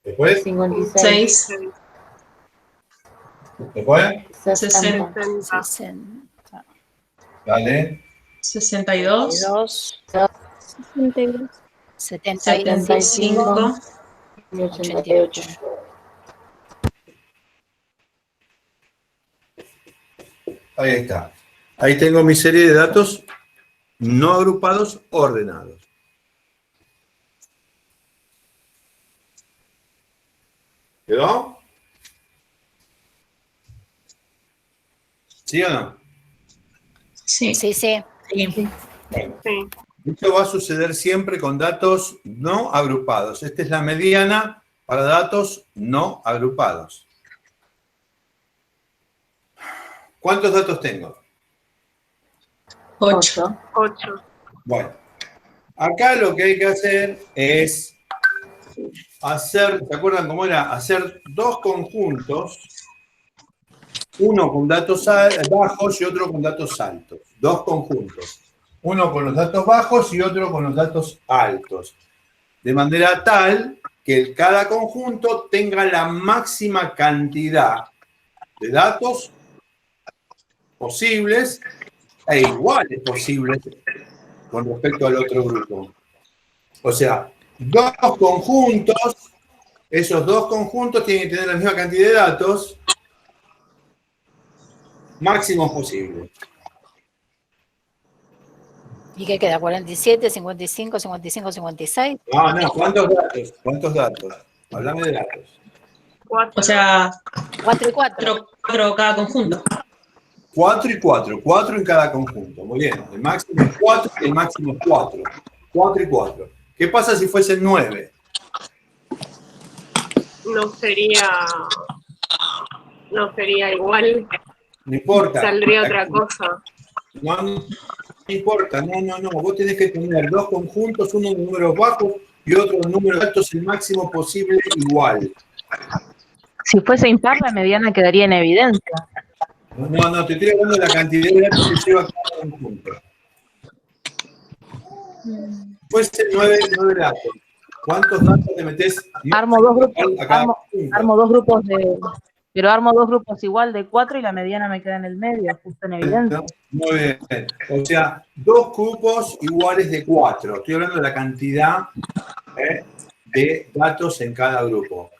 Después, 56. 6. después, 60. 60. dale. 62. 62. 75. y 88. Ahí está. Ahí tengo mi serie de datos no agrupados, ordenados. ¿Quedó? ¿Sí o no? Sí. Sí, sí. Bueno, Sí. esto va a suceder siempre con datos no agrupados. Esta es la mediana para datos no agrupados. ¿Cuántos datos tengo? 8. 8. Bueno, acá lo que hay que hacer es hacer, ¿se acuerdan cómo era? Hacer dos conjuntos, uno con datos bajos y otro con datos altos. Dos conjuntos. Uno con los datos bajos y otro con los datos altos. De manera tal que cada conjunto tenga la máxima cantidad de datos posibles e iguales posibles con respecto al otro grupo. O sea, dos conjuntos, esos dos conjuntos tienen que tener la misma cantidad de datos máximos posibles. ¿Y qué queda? 47, 55, 55, 56. No, ¿cuántos datos? ¿Cuántos datos? Háblame de datos. 4. O sea, 4 y 4. 4 cada conjunto. 4 y 4. 4 en cada conjunto. Muy bien. El máximo es 4 y el máximo es 4. 4 y 4. ¿Qué pasa si fuesen 9? No sería igual. No importa. Saldría otra cosa. No importa. No. Vos tenés que tener dos conjuntos, uno de números bajos y otro de números altos, el máximo posible igual. Si fuese impar, la mediana quedaría en evidencia. No, te estoy hablando de la cantidad de datos que lleva cada conjunto. Fuese 9 datos. ¿Cuántos datos te metés? Armo dos grupos, a cada conjunto? armo dos grupos pero armo dos grupos igual de 4 y la mediana me queda en el medio, justo en evidencia. Muy bien. O sea, dos grupos iguales de 4. Estoy hablando de la cantidad de datos en cada grupo.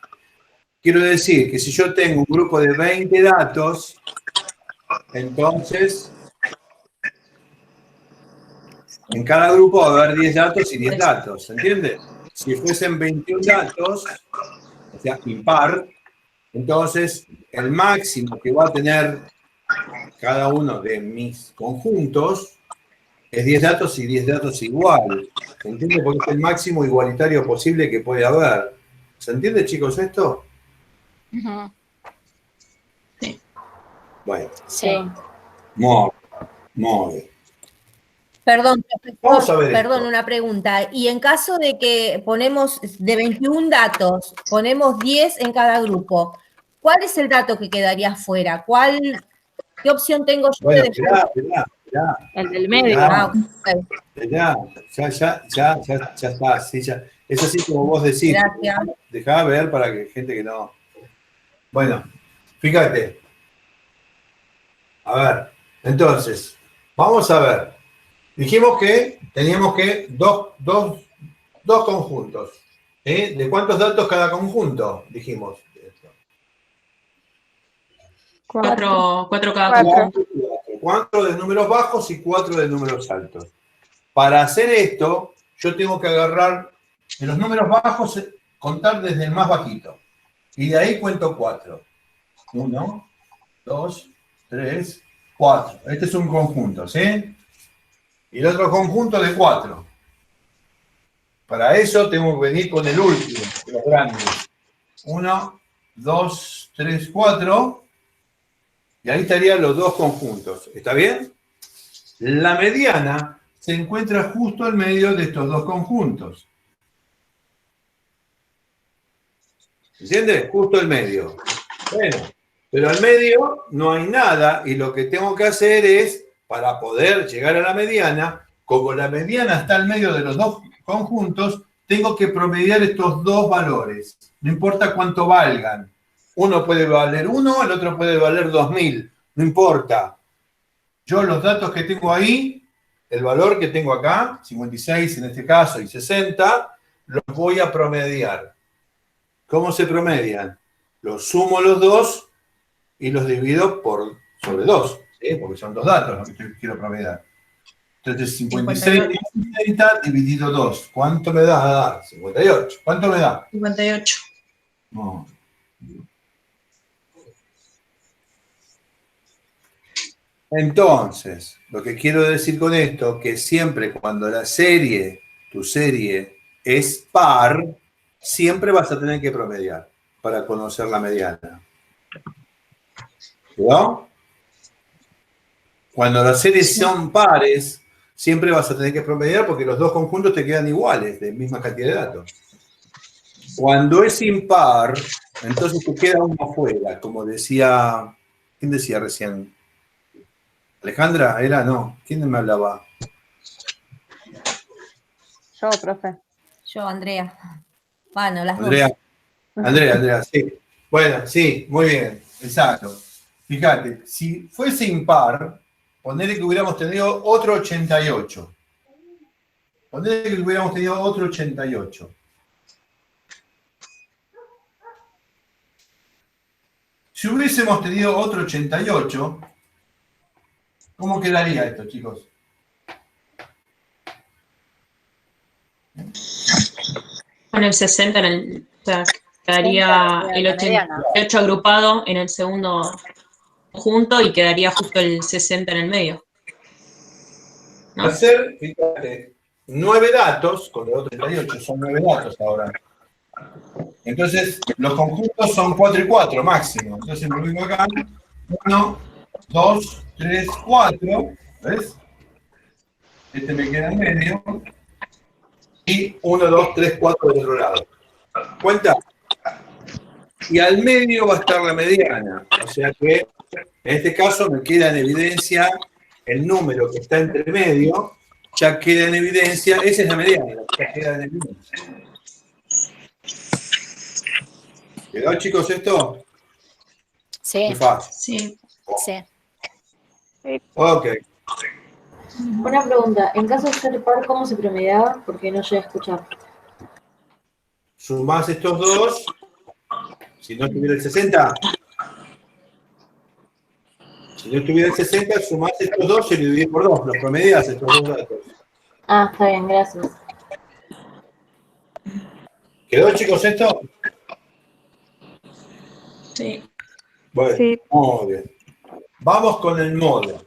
Quiero decir que si yo tengo un grupo de 20 datos, entonces en cada grupo va a haber 10 datos y 10 datos. ¿Se entiende? Si fuesen 21 datos, o sea, impar, entonces el máximo que va a tener cada uno de mis conjuntos es 10 datos y 10 datos igual. ¿Se entiende? Porque es el máximo igualitario posible que puede haber. ¿Se entiende, chicos, esto? Sí. Bueno. Sí. Muy bien. Perdón, Vamos a ver perdón, esto. una pregunta. Y en caso de que ponemos de 21 datos, ponemos 10 en cada grupo, ¿cuál es el dato que quedaría fuera? ¿Qué opción tengo yo Bueno, de dejar? mirá. El del medio. Ok. Ya está, sí, ya. Es así como vos decís. Gracias. Dejá ver para que gente que no. Bueno, fíjate. A ver, entonces, vamos a ver. Dijimos que teníamos que dos conjuntos. ¿De cuántos datos cada conjunto? Dijimos. 4 cada conjunto. 4 de números bajos y 4 de números altos. Para hacer esto, yo tengo que agarrar de los números bajos, contar desde el más bajito. Y de ahí cuento 4. 1, 2, 3, 4. Este es un conjunto, ¿sí? Y el otro conjunto de 4. Para eso tengo que venir con el último, de los grandes. 1, 2, 3, 4. Y ahí estarían los dos conjuntos. ¿Está bien? La mediana se encuentra justo al medio de estos dos conjuntos. ¿Entiendes? Justo al medio. Bueno, pero al medio no hay nada y lo que tengo que hacer es, para poder llegar a la mediana, como la mediana está al medio de los dos conjuntos, tengo que promediar estos dos valores. No importa cuánto valgan. Uno puede valer 1, el otro puede valer 2000. No importa. Yo los datos que tengo ahí, el valor que tengo acá, 56 en este caso y 60, los voy a promediar. ¿Cómo se promedian? Los sumo los dos y los divido sobre 2, ¿sí? Porque son dos datos los que quiero promediar. Entonces 56 y 60 dividido 2. ¿Cuánto me da? 58. ¿Cuánto me da? 58. No. Entonces, lo que quiero decir con esto, que siempre cuando tu serie es par, siempre vas a tener que promediar para conocer la mediana. ¿No? Cuando las series son pares, siempre vas a tener que promediar porque los dos conjuntos te quedan iguales, de misma cantidad de datos. Cuando es impar, entonces te queda uno afuera, como decía, ¿quién decía recién? ¿Alejandra? ¿Era? No. ¿Quién me hablaba? Yo, profe. Yo, Andrea. Bueno, las Andrea. dos. Andrea, sí. Bueno, sí, muy bien, exacto. Fíjate, si fuese impar, ponele que hubiéramos tenido otro 88. Ponele que hubiéramos tenido otro 88. Si hubiésemos tenido otro 88, ¿cómo quedaría esto, chicos? Con el 60 o sea, quedaría el 88 agrupado en el segundo conjunto y quedaría justo el 60 en el medio. ¿No? Hacer, fíjate, 9 datos, con el otro 38, son 9 datos ahora. Entonces, los conjuntos son 4 y 4 máximo. Entonces, me vengo acá. 1, 2, 3, 4. ¿Ves? Este me queda en medio. Y 1, 2, 3, 4 del otro lado. ¿Cuenta? Y al medio va a estar la mediana. O sea que, en este caso, me queda en evidencia el número que está entre medio. Ya queda en evidencia. Esa es la mediana. Ya queda en evidencia. ¿Quedó, chicos, esto? Sí. Muy fácil. Sí. Sí. Ok. Una pregunta, en caso de ser par, ¿cómo se promediaba? Porque no llegué a escuchar. Sumás estos dos. Si no estuviera el 60. Si no estuviera el 60, sumás estos dos y lo dividís por 2. Los promedias estos dos datos. Ah, está bien, gracias. ¿Quedó, chicos, esto? Sí. Bueno, Sí. muy bien. Vamos con el modo.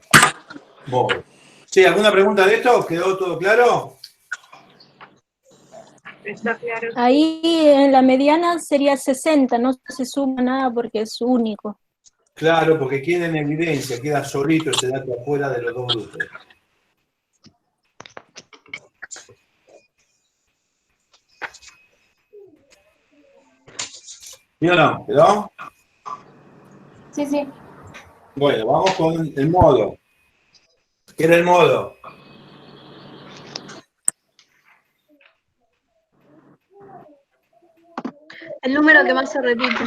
Sí, ¿alguna pregunta de esto? ¿Quedó todo claro? Está claro. Ahí en la mediana sería 60, no se suma nada porque es único. Claro, porque queda en evidencia, queda solito ese dato afuera de los dos grupos. ¿Sí o no? ¿Quedó? Sí, sí. Bueno, vamos con el modo. ¿Qué era el modo? El número que más se repite.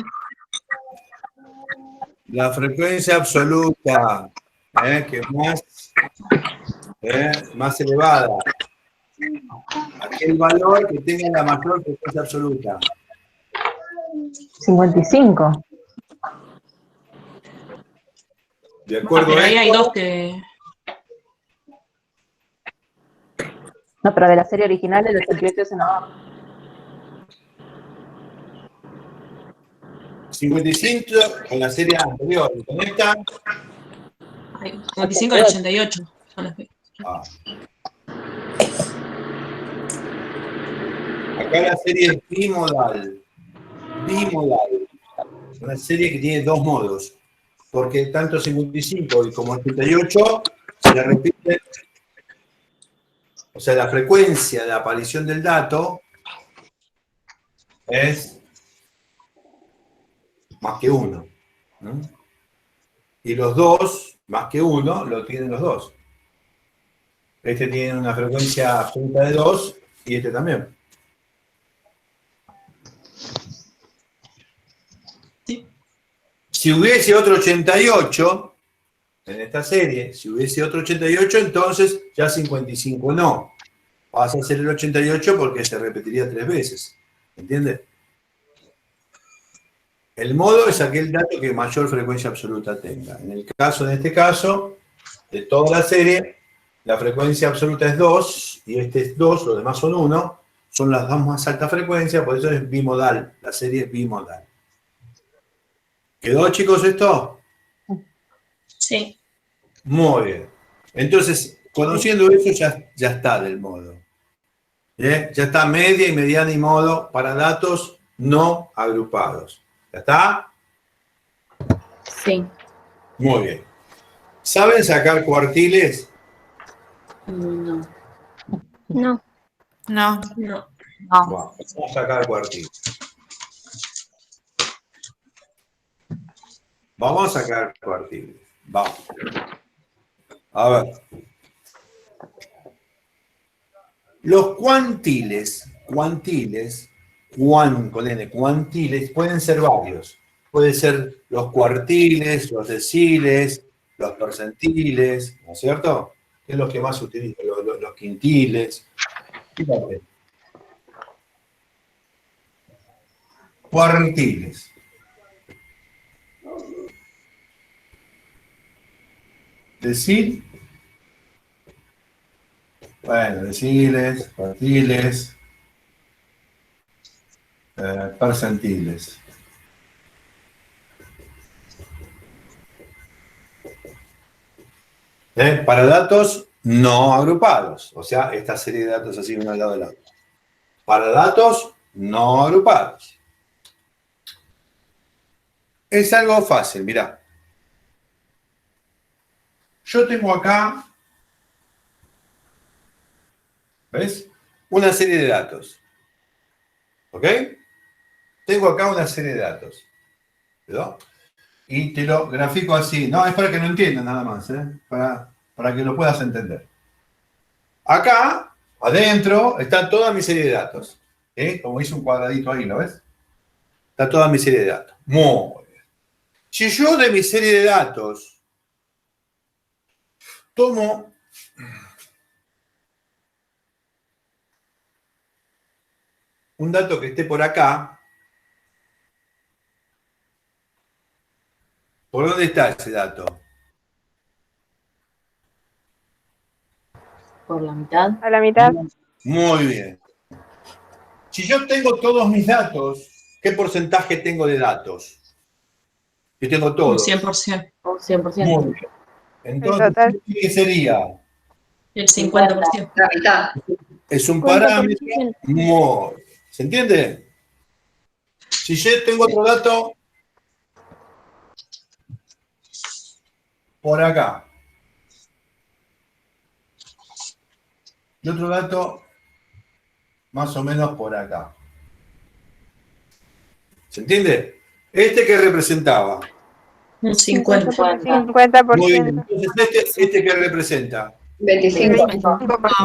La frecuencia absoluta, que es más elevada. Aquel valor que tenga la mayor frecuencia absoluta. 55. De acuerdo pero a ahí hay esto, dos que... No, pero de la serie original el 88 es en abajo. 55 con la serie anterior. ¿Y con esta? 55 y 88. Son las que... Ah. Acá la serie es bimodal. Bimodal. Una serie que tiene dos modos. Porque tanto 55 como 88 se repiten. O sea, la frecuencia de aparición del dato es más que 1. ¿No? Y los dos, más que 1, lo tienen los dos. Este tiene una frecuencia absoluta de 2 y este también. Sí. Si hubiese otro 88 en esta serie, si hubiese otro 88, entonces ya 55 no. Vas a hacer el 88 porque se repetiría 3 veces. ¿Entiendes? El modo es aquel dato que mayor frecuencia absoluta tenga. En este caso, de toda la serie, la frecuencia absoluta es 2, y este es 2, los demás son 1, son las dos más altas frecuencias, por eso es bimodal, la serie es bimodal. ¿Quedó, chicos, esto? Sí. Muy bien. Entonces, conociendo eso, ya está del modo. ¿Bien? Ya está media y mediana y modo para datos no agrupados. ¿Ya está? Sí. Muy bien. ¿Saben sacar cuartiles? No. No. No. No. Vamos a sacar cuartiles. Vamos a sacar cuartiles. Vamos. A ver. Los cuantiles, con N, cuantiles, pueden ser varios. Pueden ser los cuartiles, los deciles, los percentiles, ¿no es cierto? Que es lo que más se utiliza, los quintiles. Fíjate. Cuartiles. Decil. Bueno, deciles, cuartiles, percentiles. Para datos no agrupados, o sea, esta serie de datos así uno al lado del otro. Para datos no agrupados. Es algo fácil, mirá. Yo tengo acá, ¿ves? Una serie de datos. ¿Ok? Tengo acá una serie de datos. ¿Verdad? Y te lo grafico así. No, es para que lo entiendas nada más, para que lo puedas entender. Acá, adentro, está toda mi serie de datos. Como hice un cuadradito ahí, ¿lo ves? Está toda mi serie de datos. Muy bien. Si yo de mi serie de datos tomo un dato que esté por acá, ¿por dónde está ese dato? Por la mitad. A la mitad. Muy bien. Si yo tengo todos mis datos, ¿qué porcentaje tengo de datos? Yo tengo Un todos. 100%. Un 100%. Muy bien. Entonces, ¿qué sería? El 50%. La mitad. Es un parámetro. Muy. ¿Se entiende? Si yo tengo otro dato por acá y otro dato más o menos por acá. ¿Se entiende? ¿Este que representaba? Un 50. 50%. Muy bien. Entonces, ¿este qué representa? 25.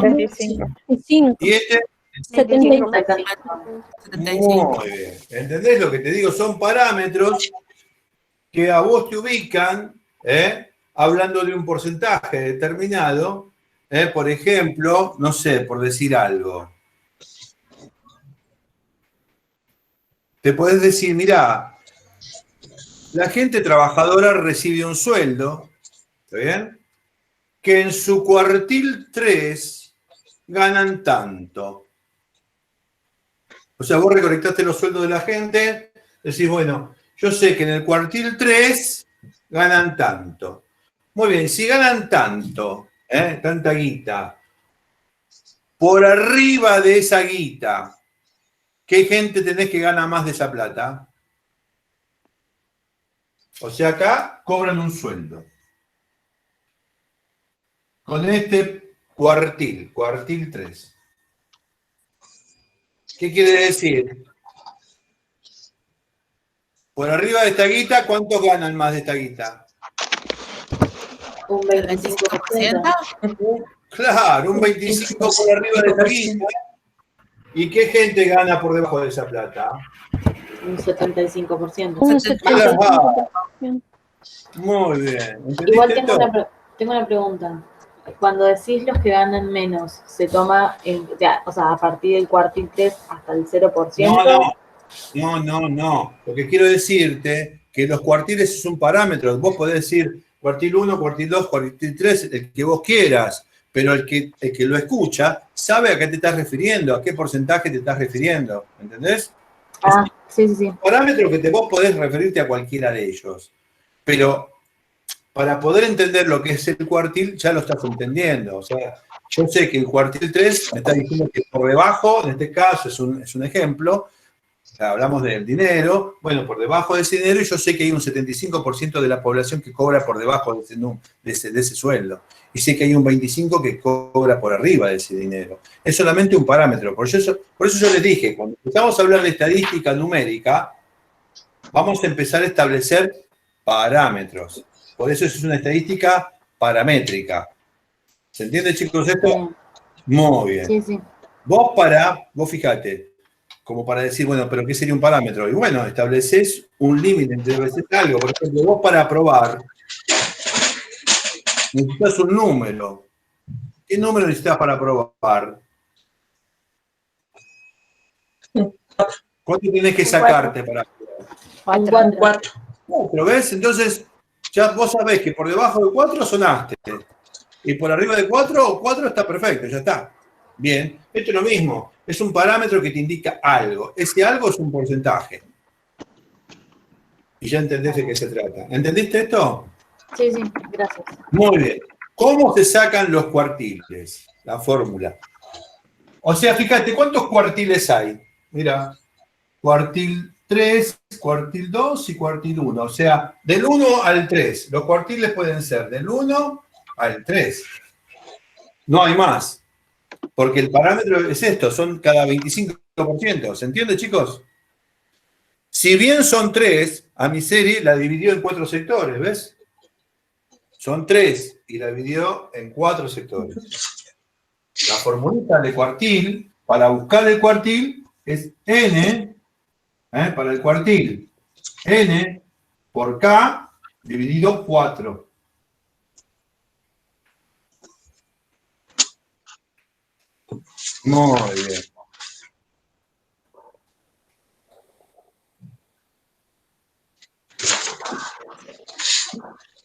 25. ¿Y este? 75. Muy bien. ¿Entendés lo que te digo? Son parámetros que a vos te ubican, hablando de un porcentaje determinado, por ejemplo, no sé, por decir algo. Te podés decir, mirá, la gente trabajadora recibe un sueldo, ¿está bien? Que en su cuartil 3 ganan tanto. O sea, vos recolectaste los sueldos de la gente, decís, bueno, yo sé que en el cuartil 3 ganan tanto. Muy bien, si ganan tanto, tanta guita, por arriba de esa guita, ¿qué gente tenés que gana más de esa plata? O sea, acá cobran un sueldo. Con este cuartil 3. ¿Qué quiere decir? Por arriba de esta guita, ¿cuántos ganan más de esta guita? Un 25%. Claro, un 25% por arriba de esta guita. ¿Y qué gente gana por debajo de esa plata? Un 75%. Un 75%. Muy bien. Igual ¿Entendiste esto? tengo una pregunta. Cuando decís los que ganan menos, ¿se toma o sea, a partir del cuartil 3 hasta el 0%? No. Lo que quiero decirte que los cuartiles es un parámetro. Vos podés decir cuartil 1, cuartil 2, cuartil 3, el que vos quieras, pero el que lo escucha sabe a qué te estás refiriendo, a qué porcentaje te estás refiriendo. ¿Entendés? Ah, sí. Es un parámetro que vos podés referirte a cualquiera de ellos. Pero para poder entender lo que es el cuartil, ya lo estás entendiendo. O sea, yo sé que el cuartil 3 me está diciendo que por debajo, en este caso es un ejemplo, o sea, hablamos del dinero, bueno, por debajo de ese dinero, y yo sé que hay un 75% de la población que cobra por debajo de ese sueldo. Y sé que hay un 25% que cobra por arriba de ese dinero. Es solamente un parámetro. Por eso yo les dije, cuando empezamos a hablar de estadística numérica, vamos a empezar a establecer parámetros. Por eso es una estadística paramétrica. ¿Se entiende, chicos, esto? Muy bien. Sí. Vos fíjate, como para decir, bueno, pero ¿qué sería un parámetro? Y bueno, estableces un límite, estableces algo. Por ejemplo, vos para probar necesitas un número. ¿Qué número necesitas para probar? ¿Cuánto tenés que sacarte para probar? 4. ¿Lo ves? Entonces, ya vos sabés que por debajo de 4 sonaste. Y por arriba de 4 está perfecto, ya está. Bien, esto es lo mismo. Es un parámetro que te indica algo. Ese algo es un porcentaje. Y ya entendés de qué se trata. ¿Entendiste esto? Sí, gracias. Muy bien. ¿Cómo se sacan los cuartiles? La fórmula. O sea, fíjate, ¿cuántos cuartiles hay? Mira, cuartil 3, cuartil 2 y cuartil 1. O sea, del 1 al 3. Los cuartiles pueden ser del 1 al 3. No hay más. Porque el parámetro es esto, son cada 25%. ¿Se entiende, chicos? Si bien son 3, a mi serie la dividió en 4 sectores, ¿ves? Son 3 y la dividió en 4 sectores. La formulita de cuartil, para buscar el cuartil, es n, para el cuartil, n por k dividido 4. Muy bien.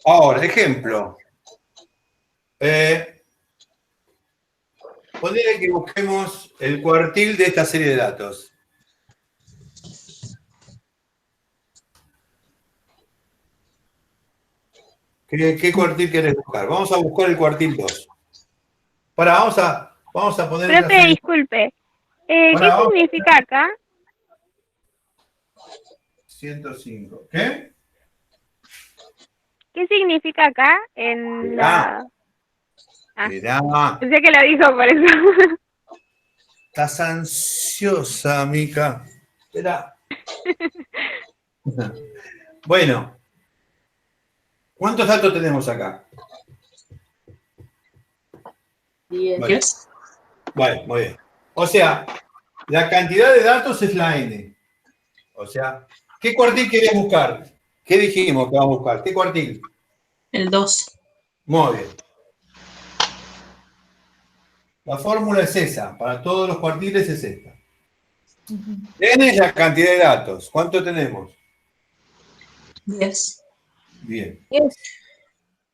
Ahora, ejemplo. Ponele que busquemos el cuartil de esta serie de datos. ¿Qué cuartil querés buscar? Vamos a buscar el cuartil 2. Vamos a poner... Profe, disculpe. ¿Qué significa acá? 105. ¿Qué? ¿Qué significa acá en la...? Mirá. Pensé que lo dijo por eso. Estás ansiosa, Mica. Espera. Bueno, ¿Cuántos datos tenemos acá? 10. Bueno, muy bien. O sea, la cantidad de datos es la n. O sea, ¿qué cuartil querés buscar? ¿Qué dijimos que vamos a buscar? ¿Qué cuartil? El 2. Muy bien. La fórmula es esa. Para todos los cuartiles es esta. N es la cantidad de datos. ¿Cuánto tenemos? 10. Bien.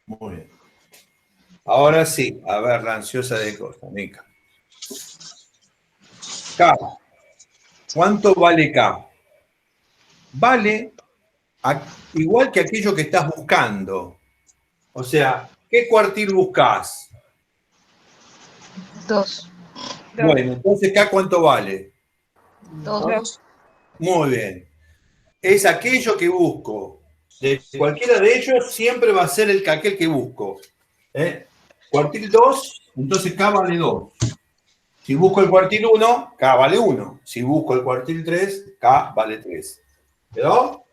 Muy bien. Ahora sí. A ver, la ansiosa de Costa Rica. K. ¿Cuánto vale K? Vale igual que aquello que estás buscando. O sea, ¿qué cuartil buscas? 2. Bueno, entonces K, ¿cuánto vale? 2. Muy bien. Es aquello que busco. De cualquiera de ellos siempre va a ser aquel que busco. Cuartil 2, entonces K vale 2. Si busco el cuartil 1, K vale 1. Si busco el cuartil 3, K vale 3. ¿Quedó?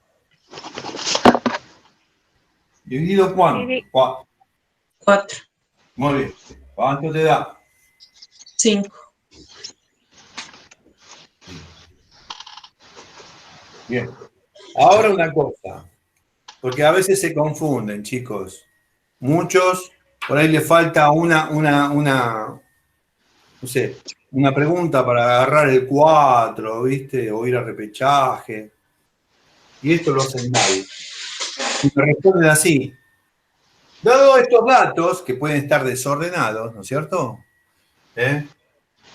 ¿Dividido cuánto? 4. Muy bien. ¿Cuánto te da? 5. Bien. Ahora una cosa, porque a veces se confunden, chicos. Muchos, por ahí les falta no sé, una pregunta para agarrar el 4, ¿viste? O ir a repechaje. Y esto lo hacen mal. Y me responden así. Dado estos datos, que pueden estar desordenados, ¿no es cierto?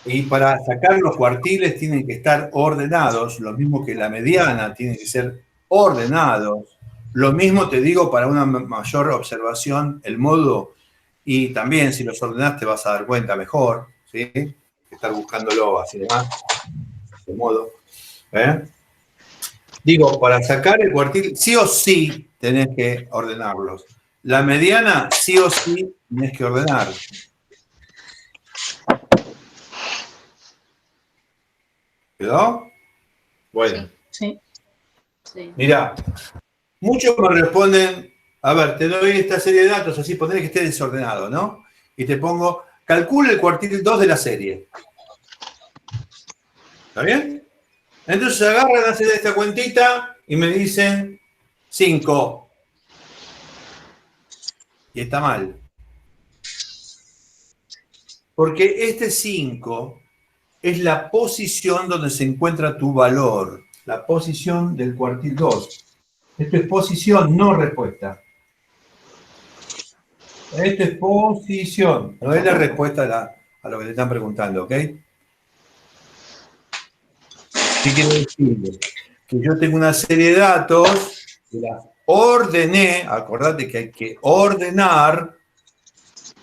Y para sacar los cuartiles tienen que estar ordenados, lo mismo que la mediana, tienen que ser ordenados. Lo mismo te digo para una mayor observación, el modo, y también si los ordenás te vas a dar cuenta mejor, ¿sí? Estar buscándolo así demás, de modo. Digo, para sacar el cuartil, sí o sí tenés que ordenarlos. La mediana, sí o sí tenés que ordenar. ¿Quedó? Bueno. Sí. Mirá, muchos me responden, a ver, te doy esta serie de datos, así poner que esté desordenado, ¿no? Y te pongo, calcula el cuartil 2 de la serie. ¿Está bien? Entonces agarran, hacen esta cuentita y me dicen 5. Y está mal. Porque este 5 es la posición donde se encuentra tu valor. La posición del cuartil 2. Esto es posición, no respuesta. Esto es posición. No es la respuesta a lo que te están preguntando, ¿ok? ¿Qué quiere decir? Que yo tengo una serie de datos, que las ordené, acordate que hay que ordenar.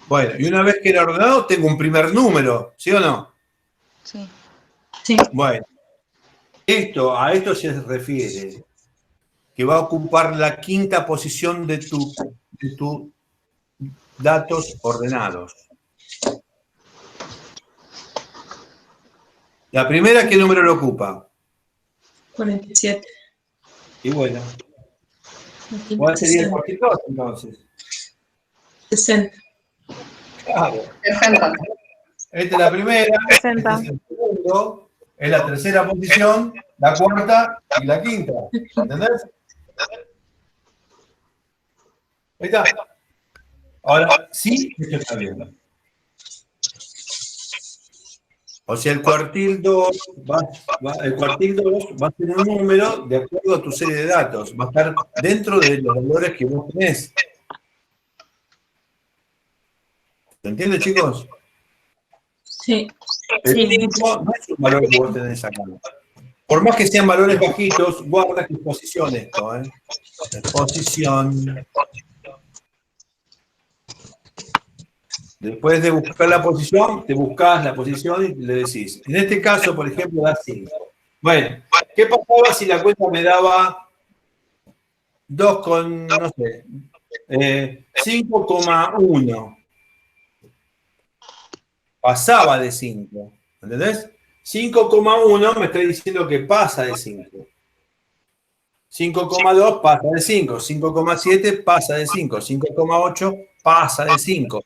Bueno, y una vez que era ordenado, tengo un primer número, ¿sí o no? Sí. Sí. Bueno, a esto se refiere, que va a ocupar la quinta posición de tus datos ordenados. La primera, ¿qué número lo ocupa? 47. Y bueno, ¿cuál sería el cuartil 2 entonces? 60. Claro. 60. Esta es la primera, 60. este es el segundo, es la tercera posición, la cuarta y la quinta. ¿Entendés? Ahí está. Ahora, sí, esto está bien. O sea, el cuartil 2 va a ser un número de acuerdo a tu serie de datos. Va a estar dentro de los valores que vos tenés. ¿Se entiende, chicos? Sí. El 5 no es un valor que vos tenés acá. Por más que sean valores bajitos, guarda que es posición esto, ¿eh? Es posición. Después de buscar la posición, te buscas la posición y le decís. En este caso, por ejemplo, da 5. Bueno, ¿qué pasaba si la cuenta me daba 5,1? Pasaba de 5. ¿Entendés? 5,1 me está diciendo que pasa de 5. 5,2 pasa de 5, 5,7 pasa de 5, 5,8 pasa de 5.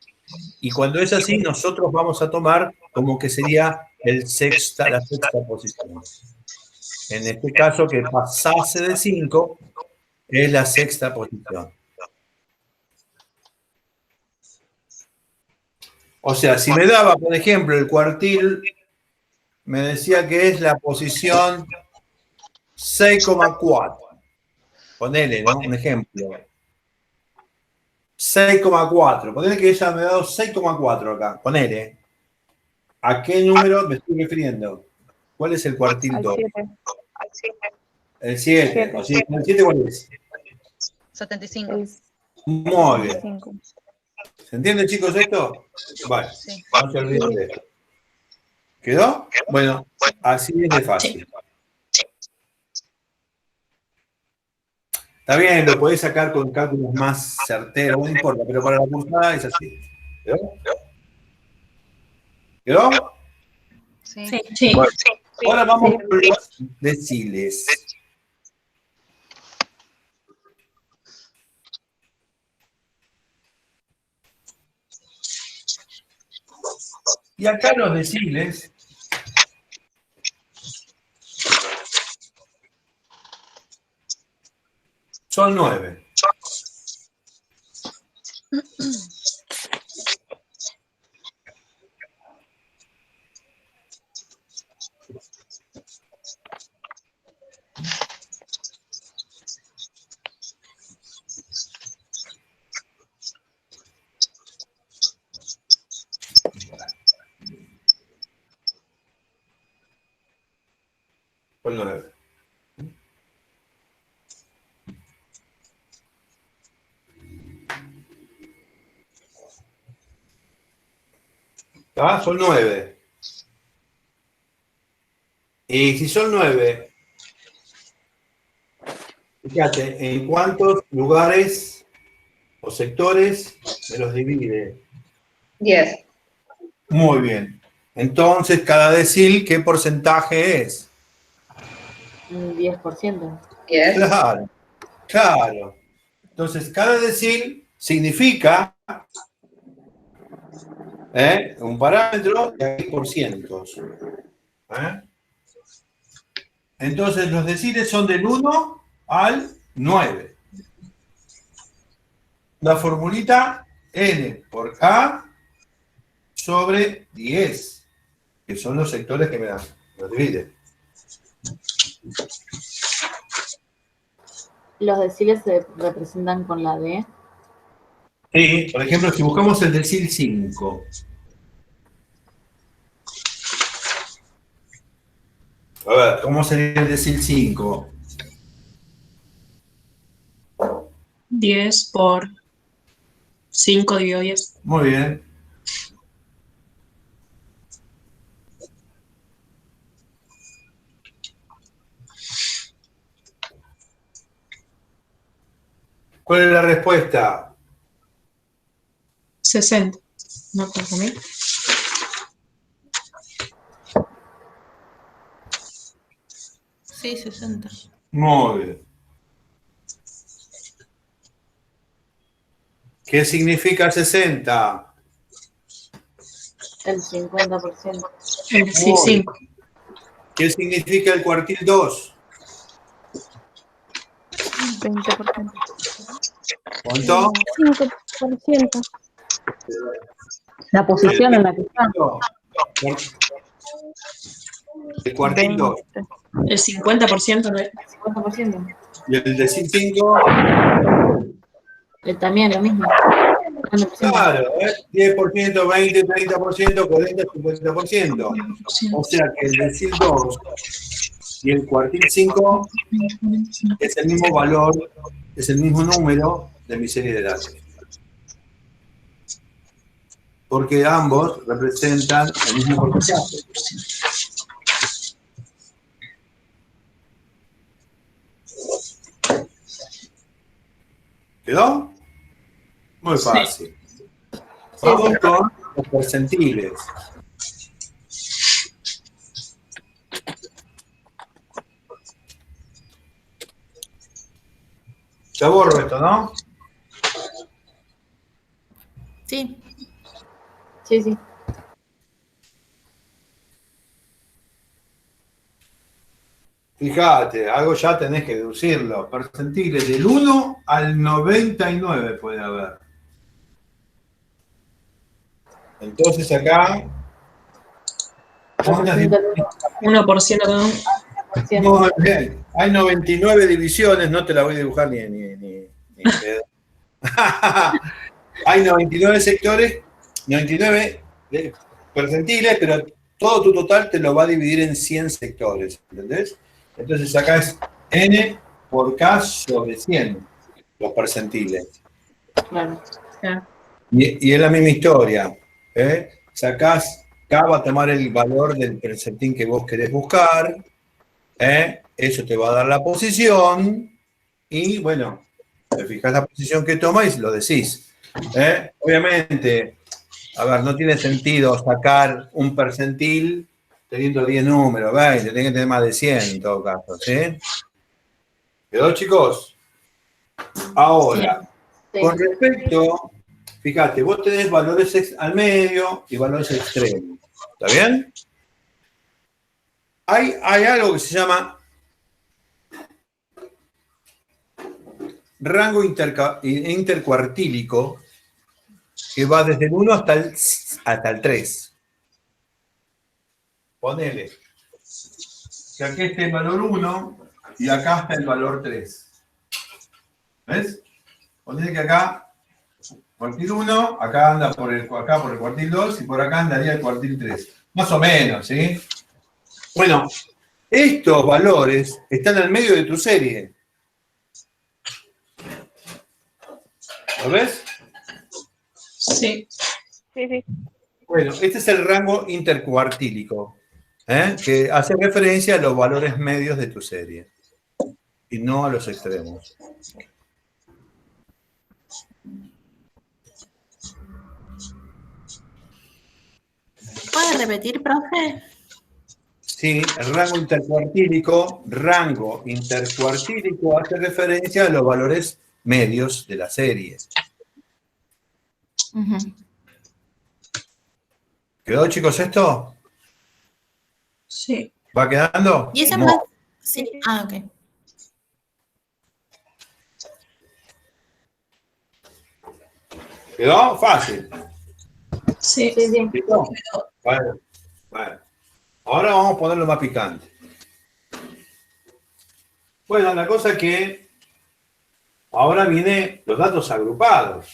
Y cuando es así, nosotros vamos a tomar como que sería la sexta posición. En este caso, que pasase de 5 es la sexta posición. O sea, si me daba, por ejemplo, el cuartil, me decía que es la posición 6,4. Ponele, ¿no? Un ejemplo. 6,4. Ponele que ella me ha dado 6,4 acá. Ponele. ¿A qué número me estoy refiriendo? ¿Cuál es el cuartil 2? El 7. O sea, ¿el 7 cuál es? 75. Muy bien. ¿Se entiende, chicos, esto? Vale. Sí. No se olviden de esto. ¿Quedó? Bueno, así es de fácil. Está bien, lo podés sacar con cálculos más certeros, no importa, pero para la cursada es así. ¿Quedó? ¿Quedó? Sí. Bueno, ahora vamos con los deciles. Y acá los deciles son 9. Son 9. ¿Ah? Son 9. Y si son 9, fíjate, ¿en cuántos lugares o sectores me los divide? 10. Muy bien. Entonces, cada decil, ¿qué porcentaje es? Un 10%. Claro, claro. Entonces, cada decil significa un parámetro de 10%. Entonces, los deciles son del 1 al 9. La formulita n por k sobre 10, que son los sectores que me dan, los dividen. ¿Los deciles se representan con la D? Sí, por ejemplo, si buscamos el decil 5. A ver, ¿cómo sería el decil 5? 10 por 5 dividido 10. Muy bien. ¿Cuál es la respuesta? 60. ¿No por mí? Sí, 60. Muy bien. ¿Qué significa 60? El 50%. Sí, 5. ¿Qué significa el cuartil 2? 20%. ¿Cuánto? 5%. La posición en la que está. El cuartil 2. El 50%, ¿no? 50%. ¿Y el decil 5? También lo mismo. Claro, 10%, 20, 30%, 40, 50%. O sea que el decil 2 y el cuartil 5 es el mismo valor, es el mismo número de mi serie de datos. Porque ambos representan el mismo porcentaje. ¿Quedó? Muy fácil. Vamos con los percentiles. Ya borro esto, ¿no? Sí. Sí, sí. Fíjate, algo ya tenés que deducirlo. Percentiles del 1 al 99 puede haber. Entonces acá... ¿cuántas 1% cada uno. Muy bien. Hay 99 divisiones, no te la voy a dibujar ni pedo. Hay 99 sectores, 99 percentiles, pero todo tu total te lo va a dividir en 100 sectores, ¿entendés? Entonces acá es n por k sobre 100, los percentiles. Claro. Y es la misma historia. Sacás, k va a tomar el valor del percentil que vos querés buscar, eso te va a dar la posición, y bueno, te fijas la posición que toma y lo decís. Obviamente, a ver, no tiene sentido sacar un percentil teniendo 10 números, 20, tenés que tener más de 100 en todo caso, ¿sí? ¿Quedó, chicos? Ahora, Sí. con respecto, fíjate, vos tenés valores al medio y valores extremos, ¿está bien? Hay algo que se llama rango intercuartílico, que va desde el 1 hasta el 3. Ponele que aquí está el valor 1 y acá está el valor 3. ¿Ves? Ponele que acá, cuartil 1, acá anda por el cuartil 2 y por acá andaría el cuartil 3. Más o menos, ¿sí? Bueno, estos valores están al medio de tu serie. ¿Lo ves? Sí. Sí, sí. Bueno, este es el rango intercuartílico, que hace referencia a los valores medios de tu serie y no a los extremos. ¿Puede repetir, profe? Sí, el rango intercuartílico hace referencia a los valores medios de la serie. ¿Quedó, chicos, esto? Sí. ¿Va quedando? ¿Y esa No. más? Sí. Ah, ok. ¿Quedó? Fácil. Sí. ¿Listo? Bueno. Ahora vamos a ponerlo más picante. Bueno, la cosa es que ahora vienen los datos agrupados.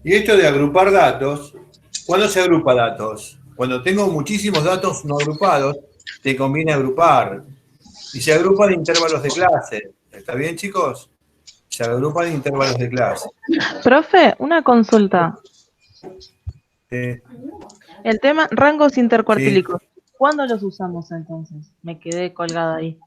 Y esto de agrupar datos, ¿cuándo se agrupa datos? Cuando tengo muchísimos datos no agrupados, te conviene agrupar. Y se agrupa de intervalos de clase. ¿Está bien, chicos? Se agrupa de intervalos de clase. Profe, una consulta. Sí. El tema rangos intercuartílicos. ¿Cuándo los usamos entonces? Me quedé colgada ahí.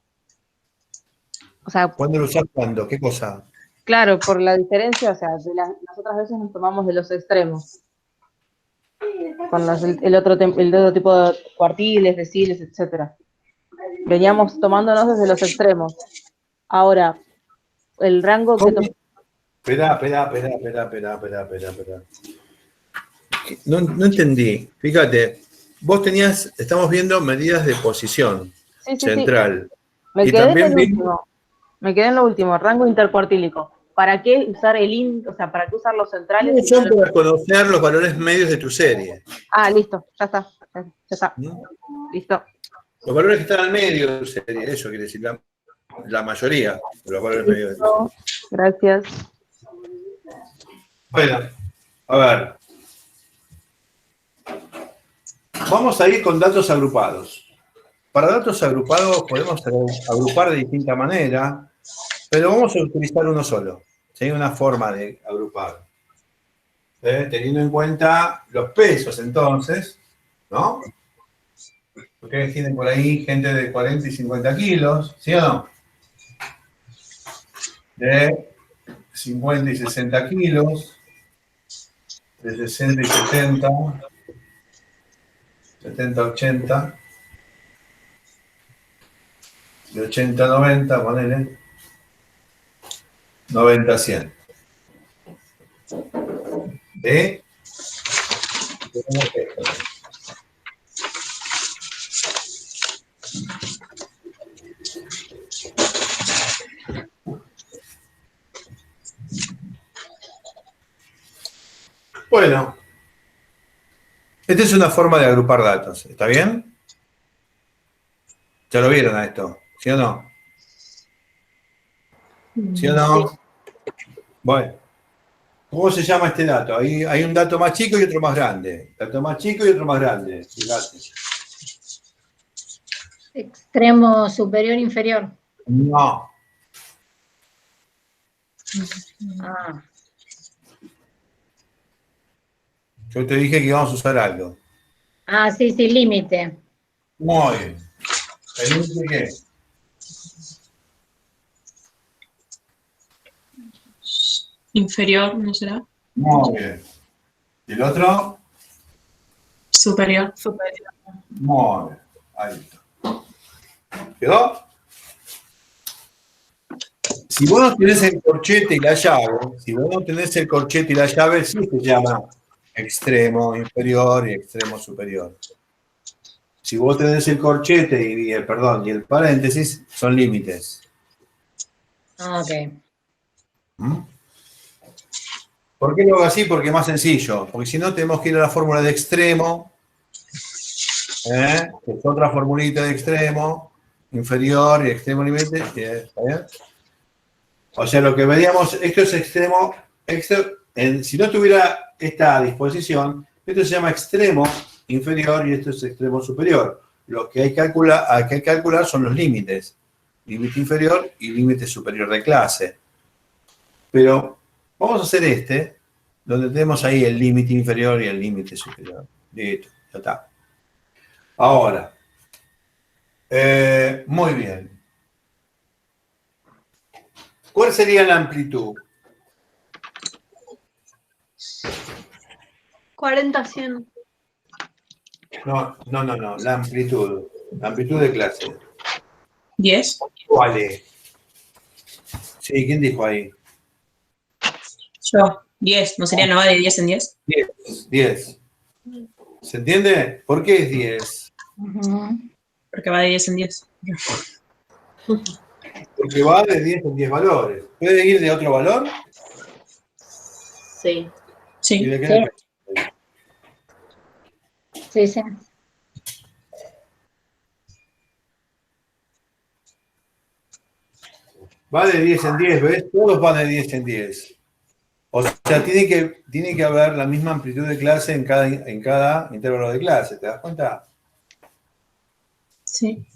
O sea, ¿Cuándo lo usás? ¿Cuándo? ¿Qué cosa? claro, por la diferencia, o sea, las otras veces nos tomamos de los extremos. Con el otro tipo de cuartiles, deciles, etcétera. Veníamos tomándonos desde los extremos. Ahora, el rango que... Espera. No entendí. Fíjate, vos estamos viendo medidas de posición central. Me Y quedé también en el último. Me quedé en lo último, rango intercuartílico. ¿Para qué usar para qué usar los centrales? Son para conocer los valores medios de tu serie. Ah, listo, ya está. Ya está. Listo. Los valores que están al medio de tu serie, eso quiere decir la mayoría de los valores medios de tu serie. Gracias. Bueno, a ver. Vamos a ir con datos agrupados. Para datos agrupados podemos agrupar de distinta manera, pero vamos a utilizar uno solo. ¿Sí? Una forma de agrupar. Teniendo en cuenta los pesos, entonces, ¿no? Ustedes tienen por ahí gente de 40 y 50 kilos, ¿sí o no? De 50 y 60 kilos, de 60 y 70, 70, 80. De 80 a 90, ponele. 90 a 100. ¿De? Bueno, esta es una forma de agrupar datos, ¿está bien? ¿Ya lo vieron a esto? ¿Sí o no? ¿Sí o no? Sí. Bueno, ¿cómo se llama este dato? Ahí hay un dato más chico y otro más grande. Dato más chico y otro más grande. Fíjate. Extremo superior, inferior. No. Ah, Yo te dije que íbamos a usar algo. sí, límite. Muy bien. ¿El límite qué? Inferior, ¿no será? Muy bien. ¿Y el otro? Superior. Muy bien. Ahí está. ¿Quedó? Si vos no tenés el corchete y la llave, sí se llama extremo inferior y extremo superior. Si vos tenés el corchete y el paréntesis, son límites. Ok. ¿Mm? ¿Por qué lo hago así? Porque es más sencillo. Porque si no, tenemos que ir a la fórmula de extremo, que es otra formulita de extremo, inferior y extremo límite. ¿Está bien? O sea, lo que veríamos, esto es extremo, si no tuviera esta disposición, esto se llama extremo inferior y esto es extremo superior. Lo que hay que calcular son los límites, límite inferior y límite superior de clase. Pero vamos a hacer donde tenemos ahí el límite inferior y el límite superior. Listo, ya está. Ahora, muy bien. ¿Cuál sería la amplitud? 40 a 100. No, la amplitud. La amplitud de clase. 10. ¿Cuál es? Sí, ¿quién dijo ahí? Yo. 10. ¿No sería no va de 10 en 10? 10. ¿Se entiende? ¿Por qué es 10? Porque va de 10 en 10. Porque va de 10 en 10 valores. ¿Puede ir de otro valor? Sí. Sí. ¿Y de qué depende? Sí. Va de 10 en 10, ¿ves? Todos van de 10 en 10. O sea, tiene que haber la misma amplitud de clase en cada intervalo de clase, ¿te das cuenta? Sí.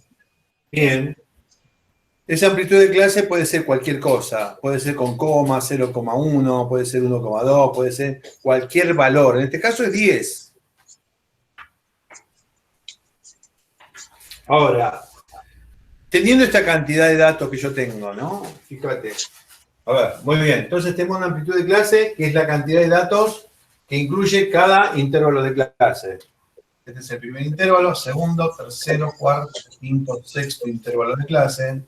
Bien. Esa amplitud de clase puede ser cualquier cosa. Puede ser con coma, 0,1, puede ser 1,2, puede ser cualquier valor. En este caso es 10. Ahora, teniendo esta cantidad de datos que yo tengo, ¿no? Fíjate. A ver, muy bien. Entonces tenemos una amplitud de clase que es la cantidad de datos que incluye cada intervalo de clase. Este es el primer intervalo, segundo, tercero, cuarto, quinto, sexto intervalo de clase.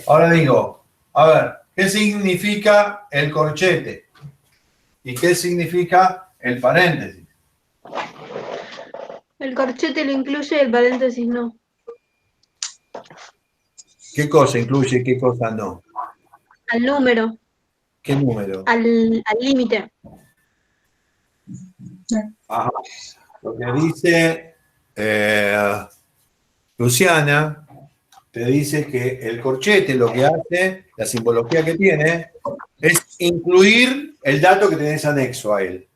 Ahora digo, a ver, ¿qué significa el corchete? ¿Y qué significa el paréntesis? El corchete lo incluye, el paréntesis no. ¿Qué cosa incluye y qué cosa no? Al número, ¿Qué número? al límite. Ajá. Lo que dice Luciana, te dice que el corchete lo que hace, la simbología que tiene, es incluir el dato que tenés anexo a él.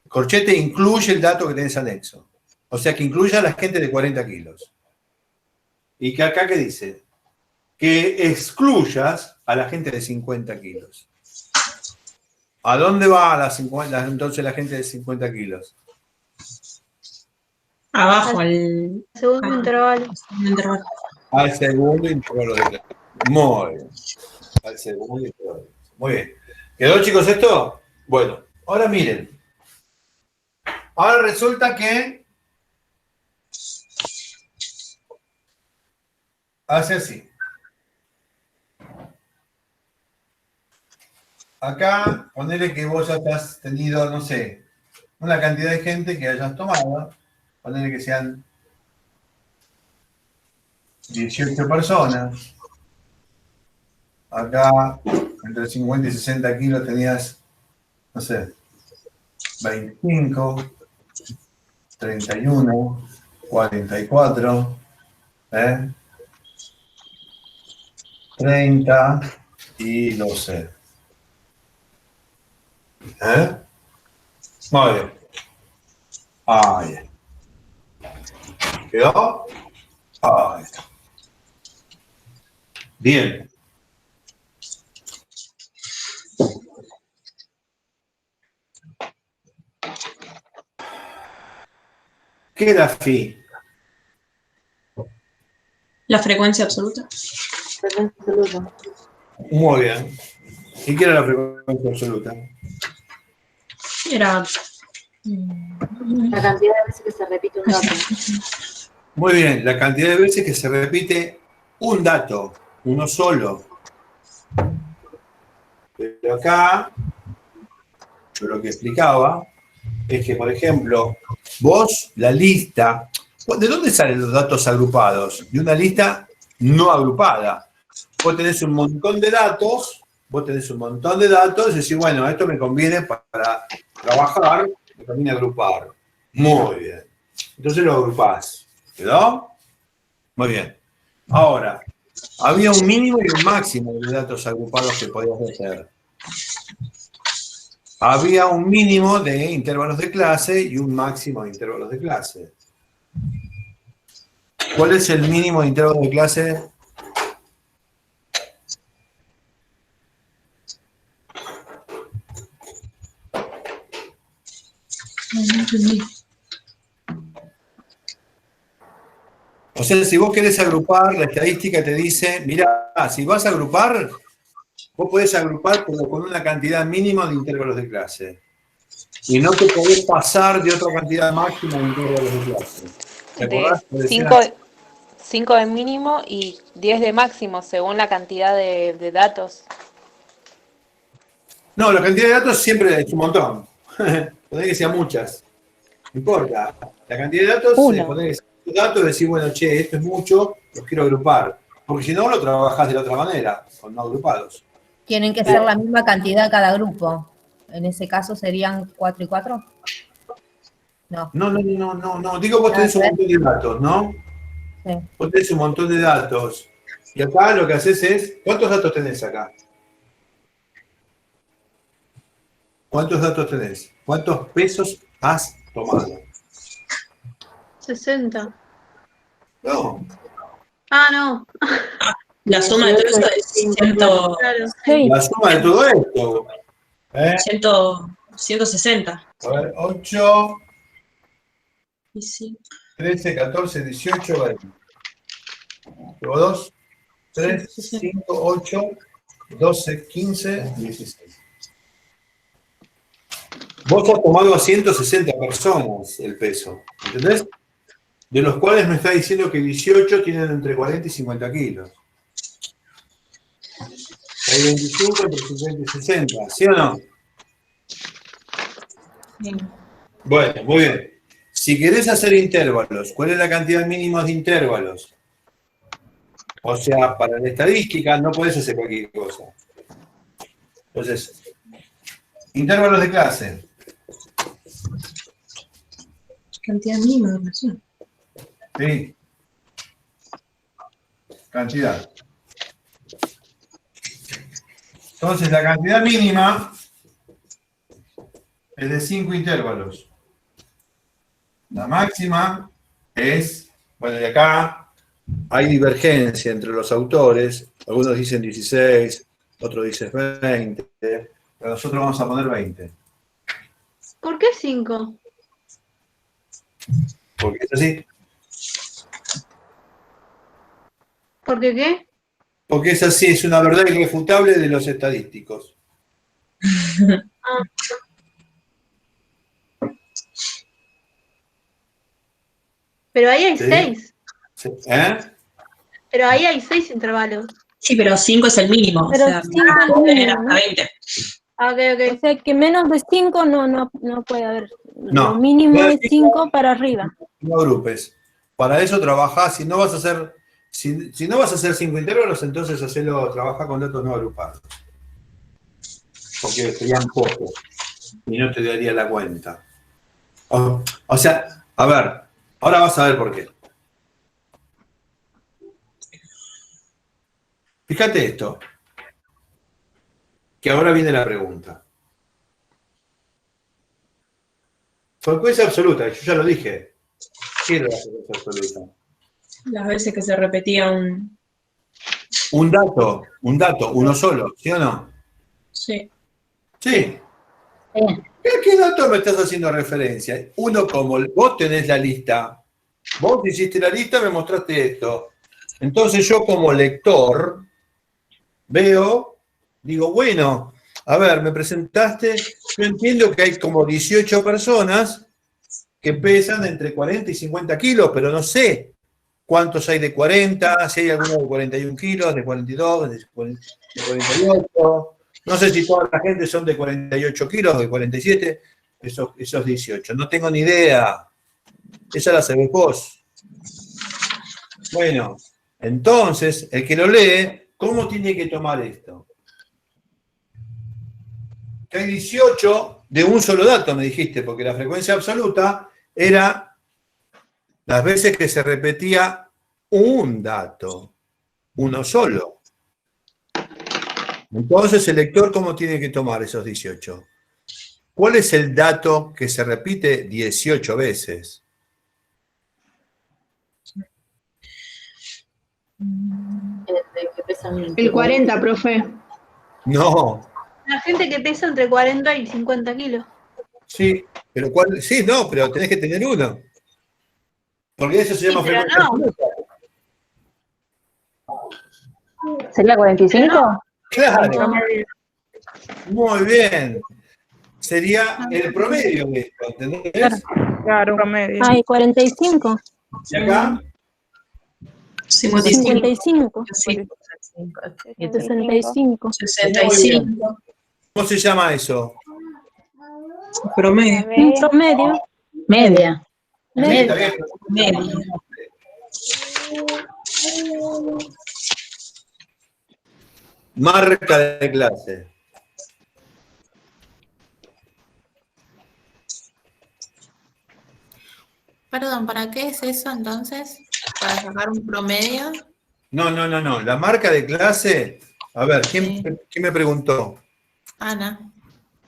El corchete incluye el dato que tenés anexo. O sea, que incluye a la gente de 40 kilos. Y que acá, ¿qué dice? Que excluyas a la gente de 50 kilos. ¿A dónde va entonces la gente de 50 kilos? Abajo, al segundo intervalo. Al segundo intervalo de clase. Muy bien. Al segundo intervalo. Muy bien. ¿Quedó, chicos, esto? Bueno, ahora miren. Ahora resulta que hace así. Acá, ponele que vos ya has tenido, no sé, una cantidad de gente que hayas tomado. Ponele que sean 18 personas. Acá, entre 50 y 60 kilos tenías, no sé, 25, 31, 44, 30 y 12. Muy bien. Ahí. ¿Quedó? Ahí está. Bien. ¿Qué era phi? La frecuencia absoluta. Frecuencia absoluta. Muy bien. ¿Y qué era la frecuencia absoluta? Era La cantidad de veces que se repite un dato. Muy bien, la cantidad de veces que se repite un dato, uno solo. Pero acá, yo lo que explicaba es que, por ejemplo, vos, la lista, ¿de dónde salen los datos agrupados? De una lista no agrupada. Vos tenés un montón de datos, y decís, bueno, esto me conviene para trabajar, me conviene agrupar. Muy bien. Entonces lo agrupás. ¿Quedó? Muy bien. Ahora, había un mínimo y un máximo de datos agrupados que podías hacer. Había un mínimo de intervalos de clase y un máximo de intervalos de clase. ¿Cuál es el mínimo de intervalos de clase? O sea, si vos querés agrupar, la estadística te dice, mira, si vas a agrupar, vos podés agrupar pero con una cantidad mínima de intervalos de clase. Y no te podés pasar de otra cantidad máxima de intervalos de clase. ¿Te acordás? De 5 de mínimo y 10 de máximo, según la cantidad de datos. No, la cantidad de datos siempre es un montón. Podés que sean muchas. No importa. La cantidad de datos, podés datos y decir, bueno, che, esto es mucho, los quiero agrupar. Porque si no, lo trabajás de la otra manera, con no agrupados. Tienen que ser la misma cantidad cada grupo. En ese caso serían 4 y 4. No. No. Digo, vos tenés un montón de datos, ¿no? Sí. Vos tenés un montón de datos. Y acá lo que haces es, ¿cuántos datos tenés acá? ¿Cuántos datos tenés? ¿Cuántos pesos has tomado? 60. No. Ah, no. La suma de todo eso es 100. La suma de todo esto. 160. A ver, 8, Y sí. 13, 14, 18, 20. Luego 2, 3, 5, 8, 12, 15, 16. Vos has tomado a 160 personas el peso, ¿entendés? De los cuales me está diciendo que 18 tienen entre 40 y 50 kilos. Hay 25 entre 50 y 60, ¿sí o no? Sí. Bueno, muy bien. Si querés hacer intervalos, ¿cuál es la cantidad mínima de intervalos? O sea, para la estadística no podés hacer cualquier cosa. Entonces, intervalos de clase. Cantidad mínima de relación. Sí. Cantidad. Entonces, la cantidad mínima es de 5 intervalos. La máxima es, bueno, y acá hay divergencia entre los autores. Algunos dicen 16, otros dicen 20. Pero nosotros vamos a poner 20. ¿Por qué 5? Porque es así. ¿Por qué qué? Porque es así, es una verdad irrefutable de los estadísticos. Ah. Pero ahí hay ¿Sí? 6. Sí. ¿Eh? Pero ahí hay 6 intervalos. Sí, pero 5 es el mínimo. Pero o sea, 5 es el puede tener mínimo, hasta ¿no? 20. Ah, ok. O sea que menos de 5 no puede haber. No. Lo mínimo Menos es de 5 para arriba. No agrupes. Para eso trabajás, si no vas a hacer, si no vas a hacer 5 intervalos, entonces trabaja con datos no agrupados. Porque serían pocos y no te daría la cuenta. O sea, a ver, ahora vas a ver por qué. Fíjate esto, que ahora viene la pregunta. Frecuencia absoluta, yo ya lo dije. ¿Qué era la frecuencia absoluta? Las veces que se repetía Un dato, uno solo, ¿sí o no? Sí. Sí. ¿A qué dato me estás haciendo referencia? Uno como vos tenés la lista, vos hiciste la lista, me mostraste esto. Entonces yo como lector veo, digo, bueno, a ver, me presentaste, yo entiendo que hay como 18 personas que pesan entre 40 y 50 kilos, pero no sé cuántos hay de 40, si hay alguno de 41 kilos, de 42, de 48. No sé si toda la gente son de 48 kilos, de 47, esos 18. No tengo ni idea. Esa la sabés vos. Bueno, entonces, el que lo lee, ¿cómo tiene que tomar esto? Que hay 18 de un solo dato, me dijiste, porque la frecuencia absoluta era las veces que se repetía un dato, uno solo. Entonces, el lector, ¿cómo tiene que tomar esos 18? ¿Cuál es el dato que se repite 18 veces? El 40, profe. No, La gente que pesa entre 40 y 50 kilos. sí, pero ¿cuál? Sí, no, pero tenés que tener uno. Porque eso se llama pero frecuencia no. absoluta. ¿Sería 45? Claro. Muy bien. Sería el promedio de esto, ¿entendés? Claro, promedio. Ay, 45. ¿Y acá? 55. 65. 65. ¿Cómo se llama eso? Promedio. Un promedio. Media. Está bien. Medio. Marca de clase. Perdón, ¿para qué es eso entonces? ¿Para sacar un promedio? No. La marca de clase. A ver, ¿quién me preguntó? Ana.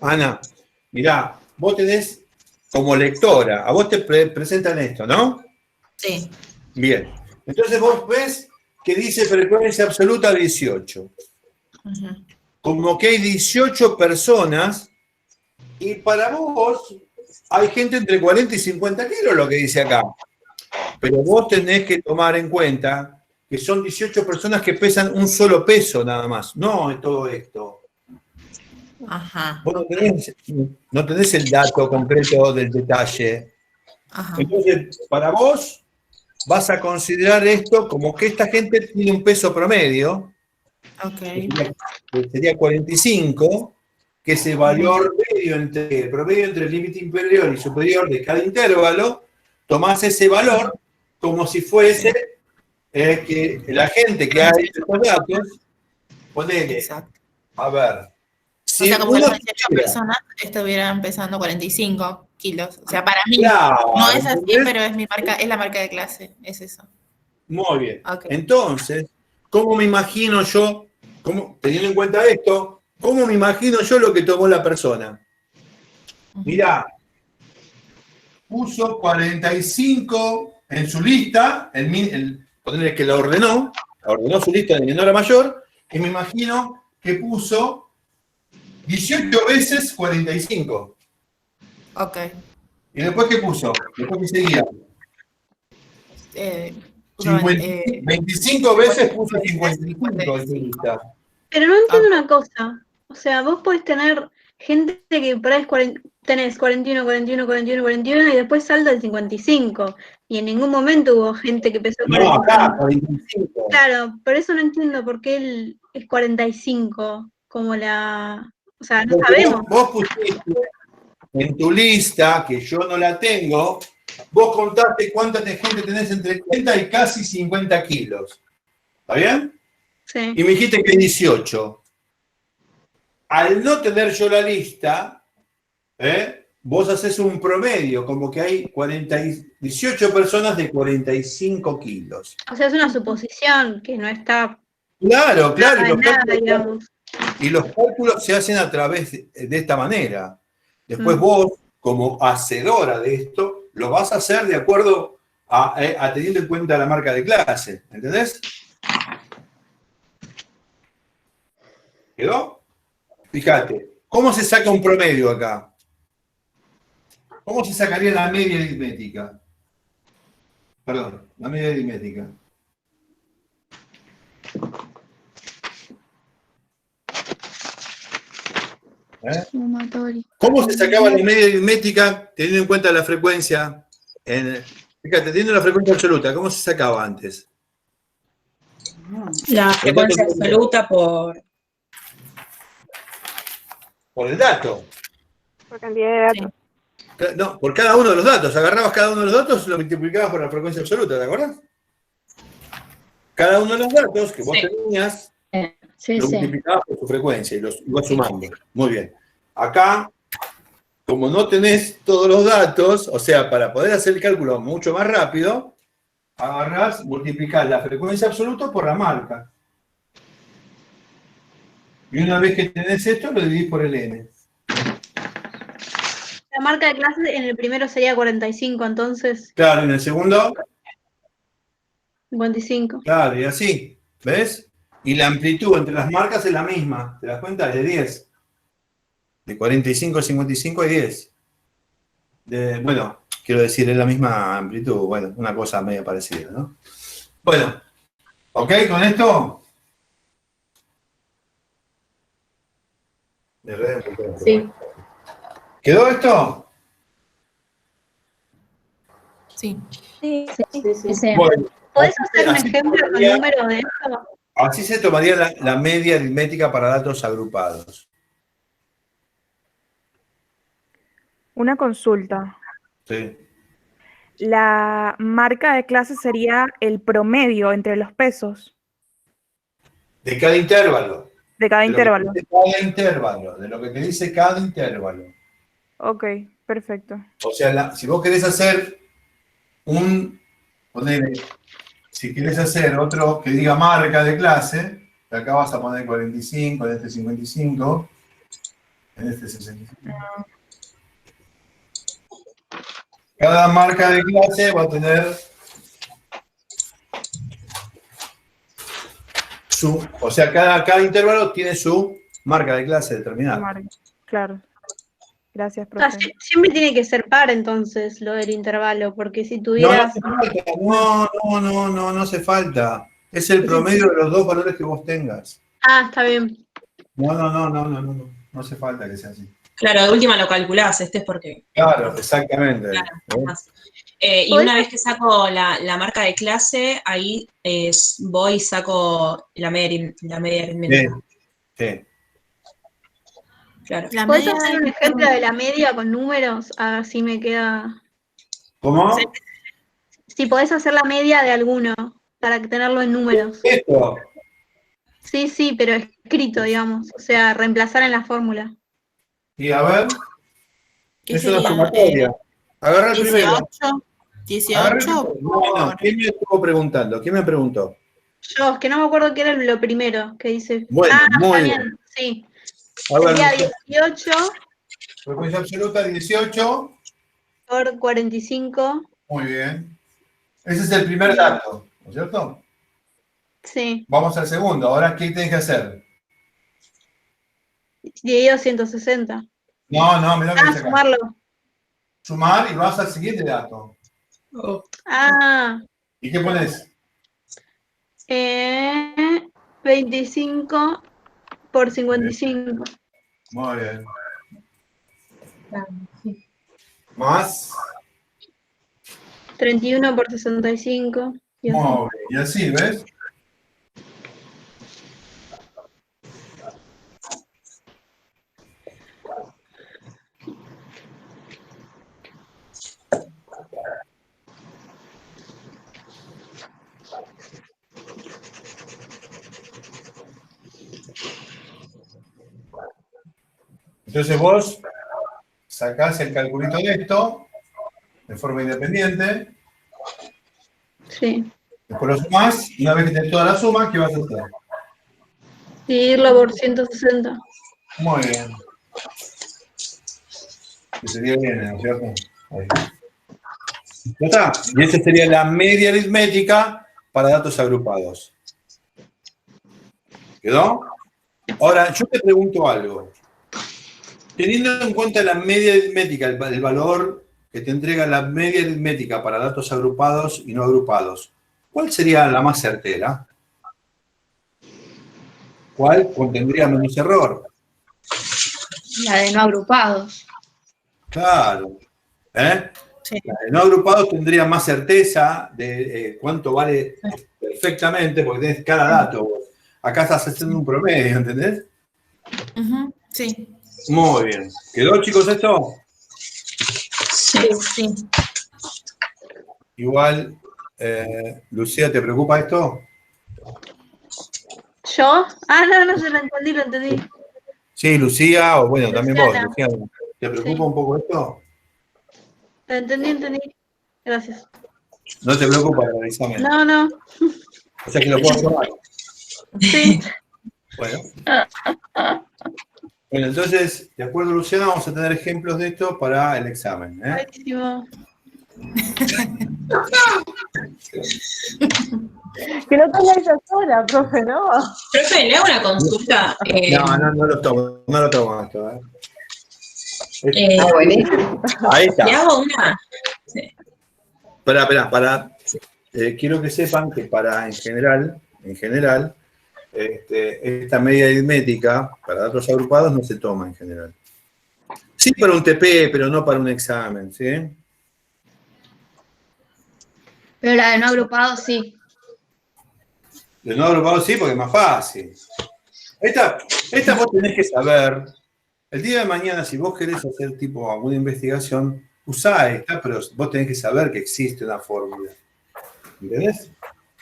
Ana, mirá, vos tenés como lectora, a vos te presentan esto, ¿no? Sí. Bien. Entonces vos ves que dice frecuencia absoluta 18. Como que hay 18 personas y para vos hay gente entre 40 y 50 kilos, lo que dice acá. Pero vos tenés que tomar en cuenta que son 18 personas que pesan un solo peso nada más, no es todo esto. Ajá. Vos no tenés el dato concreto del detalle. Ajá. Entonces, para vos, vas a considerar esto como que esta gente tiene un peso promedio, Ok. que sería 45, que es el valor medio el promedio entre el límite inferior y superior de cada intervalo, tomás ese valor como si fuese que la gente que ha hecho estos datos, ponele, a ver, O sea, como que las 18 personas estuvieran pesando 45 kilos. O sea, para mí Claro, no es así, ¿entendés? pero es mi marca, es la marca de clase, es eso. Muy bien. Ok. Entonces, ¿cómo me imagino yo, teniendo en cuenta esto, cómo me imagino yo lo que tomó la persona? Mirá, puso 45 en su lista, ponerle que la ordenó su lista de menor a mayor, y me imagino que puso 18 veces 45. Ok. ¿Y después qué puso? Después que seguía. 25 veces puso 55 en su lista. Pero no entiendo una cosa. O sea, vos podés tener gente que por ahí tenés 41, 41, 41, 41 y después salta al 55. Y en ningún momento hubo gente que pesó 45. No, acá, 45. Claro, por eso no entiendo por qué él es 45, como la... O sea, no Porque sabemos. vos pusiste en tu lista, que yo no la tengo, vos contaste cuánta gente tenés entre 30 y casi 50 kilos. ¿Está bien? Sí. Y me dijiste que 18. Al no tener yo la lista, vos haces un promedio, como que hay 18 personas de 45 kilos. O sea, es una suposición que no está... Claro, claro. digamos. Y los cálculos se hacen a través de esta manera. Después vos, como hacedora de esto, lo vas a hacer de acuerdo a teniendo en cuenta la marca de clase. ¿Entendés? ¿Quedó? Fíjate, ¿cómo se saca un promedio acá? ¿Cómo se sacaría la media aritmética? Perdón, la media aritmética. ¿Cómo se sacaba la media aritmética teniendo en cuenta la frecuencia? Fíjate, teniendo la frecuencia absoluta, ¿cómo se sacaba antes? La frecuencia absoluta por el dato. Por cantidad de datos. No, por cada uno de los datos. Agarrabas cada uno de los datos y lo multiplicabas por la frecuencia absoluta, ¿te acuerdas? Cada uno de los datos que vos tenías, lo multiplicabas por su frecuencia y los ibas sumando. Muy bien. Acá, como no tenés todos los datos, o sea, para poder hacer el cálculo mucho más rápido, agarrás, multiplicás la frecuencia absoluta por la marca. Y una vez que tenés esto, lo dividís por el n. La marca de clase en el primero sería 45, entonces Claro, en el segundo, 55. claro, y así. ¿Ves? Y la amplitud entre las marcas es la misma. ¿Te das cuenta? Es de 10. De 45 a 55 hay 10. Bueno, quiero decir, es la misma amplitud. Bueno, una cosa medio parecida, ¿no? Bueno, ¿ok con esto? Sí. ¿Quedó esto? Sí. Sí. Bueno, ¿Podés hacer un así ejemplo con tomaría- número de esto? Así se tomaría la media aritmética para datos agrupados. Una consulta. Sí. La marca de clase sería el promedio entre los pesos De cada intervalo. de cada intervalo. De cada intervalo, de lo que te dice cada intervalo. Ok, perfecto. O sea, si vos querés hacer si querés hacer otro que diga marca de clase, acá vas a poner 45, en este 55, en este 65. Cada marca de clase va a tener o sea, cada intervalo tiene su marca de clase determinada. Claro. Gracias, O sea, profe. siempre tiene que ser par entonces lo del intervalo, porque si tuvieras... No hace falta. Es el promedio de los dos valores que vos tengas. Ah, está bien. No hace falta que sea así. Claro, de última lo calculás, es porque... Claro, exactamente. Claro, más. Y una vez que saco la marca de clase, ahí voy y saco la media aritmética. Sí. Claro. ¿Puedes hacer un ejemplo de la media con números? Así me queda... ¿Cómo? Si podés hacer la media de alguno, para tenerlo en números. ¿Esto? Sí, pero escrito, digamos. O sea, reemplazar en la fórmula. Y a ver, ¿Qué es una sería? sumatoria. Agarra el primero. 18. Agarra no, ¿quién me estuvo preguntando? ¿Quién me preguntó? Yo, es que no me acuerdo qué era lo primero que dice. Bueno, muy está bien. Sí. A ver, Sería 18 frecuencia absoluta 18. por 45. Muy bien. Ese es el primer dato, ¿no es cierto? Sí. Vamos al segundo. Ahora, ¿qué tienes que hacer? Dividido 160. No, mirá lo que dice acá. Sumarlo. Sumar y vas al siguiente dato. ¿Y qué pones? 25 por 55. Muy bien. Más. 31 por 65. Y así. Muy bien. Y así, ¿ves? Entonces vos sacás el calculito de esto de forma independiente. Sí. Después lo sumás. Una vez que tenés toda la suma, ¿qué vas a hacer? Dividirlo por 160. Muy bien. Que sería bien, ¿no es cierto? Ahí. Ya está. Y esa sería la media aritmética para datos agrupados. ¿Quedó? Ahora, yo te pregunto algo. Teniendo en cuenta la media aritmética, el valor que te entrega la media aritmética para datos agrupados y no agrupados, ¿cuál sería la más certera? ¿Cuál contendría menos error? La de no agrupados. Claro. ¿Eh? Sí. La de no agrupados tendría más certeza de cuánto vale perfectamente, porque tenés cada dato. Acá estás haciendo un promedio, ¿entendés? Sí. Muy bien. ¿Quedó, chicos, esto? Sí, sí. Igual, Lucía, ¿te preocupa esto? ¿Yo? Ah, no, se lo entendí. Sí, Lucía, o bueno, también vos, Luciana. Lucía. ¿Te preocupa un poco esto? Lo entendí. Gracias. No te preocupa el examen. No. O sea que lo puedo tomar. Sí. Bueno. Bueno, entonces, de acuerdo, Luciana, vamos a tener ejemplos de esto para el examen. Buenísimo. Que no tenga ella sola, profe, ¿no? Profe, le hago una consulta. No lo tomo esto. Buenísimo. Ahí está. Le hago una. Espera. Quiero que sepan que en general, esta media aritmética para datos agrupados no se toma en general. Sí para un TP, pero no para un examen, ¿sí? Pero la de no agrupados sí. De no agrupados sí, porque es más fácil. Esta vos tenés que saber. El día de mañana, si vos querés hacer tipo alguna investigación, usá esta, pero vos tenés que saber que existe una fórmula. ¿Entendés?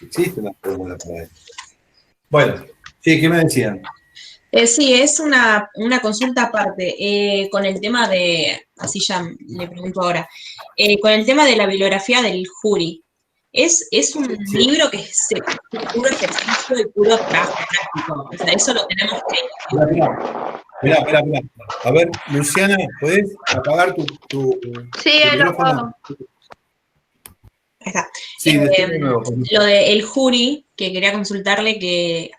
Existe una fórmula para eso. Bueno, sí, ¿qué me decían? Sí, es una consulta aparte. Con el tema de, así ya le pregunto ahora, con el tema de la bibliografía del jury, ¿es un libro que es puro ejercicio y puro trabajo práctico? O sea, eso lo tenemos que... Mirá. A ver, Luciana, ¿podés apagar tu Sí, ahí lo micrófono? Ahí está. Sí, decime de nuevo. Lo del jury, que quería consultarle, que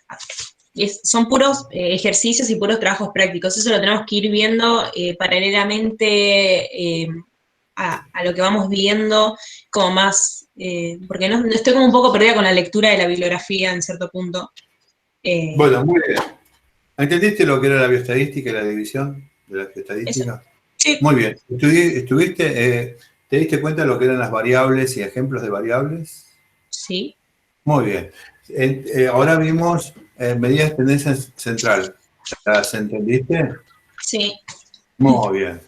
son puros ejercicios y puros trabajos prácticos. Eso lo tenemos que ir viendo paralelamente a lo que vamos viendo, como más, porque no estoy como un poco perdida con la lectura de la bibliografía en cierto punto. Bueno, muy bien. ¿Entendiste lo que era la bioestadística y la división de la bioestadística? Sí. Muy bien. ¿Te diste cuenta de lo que eran las variables y ejemplos de variables? Sí. Muy bien. Ahora vimos medidas de tendencia central. ¿Las entendiste? Sí. Muy bien.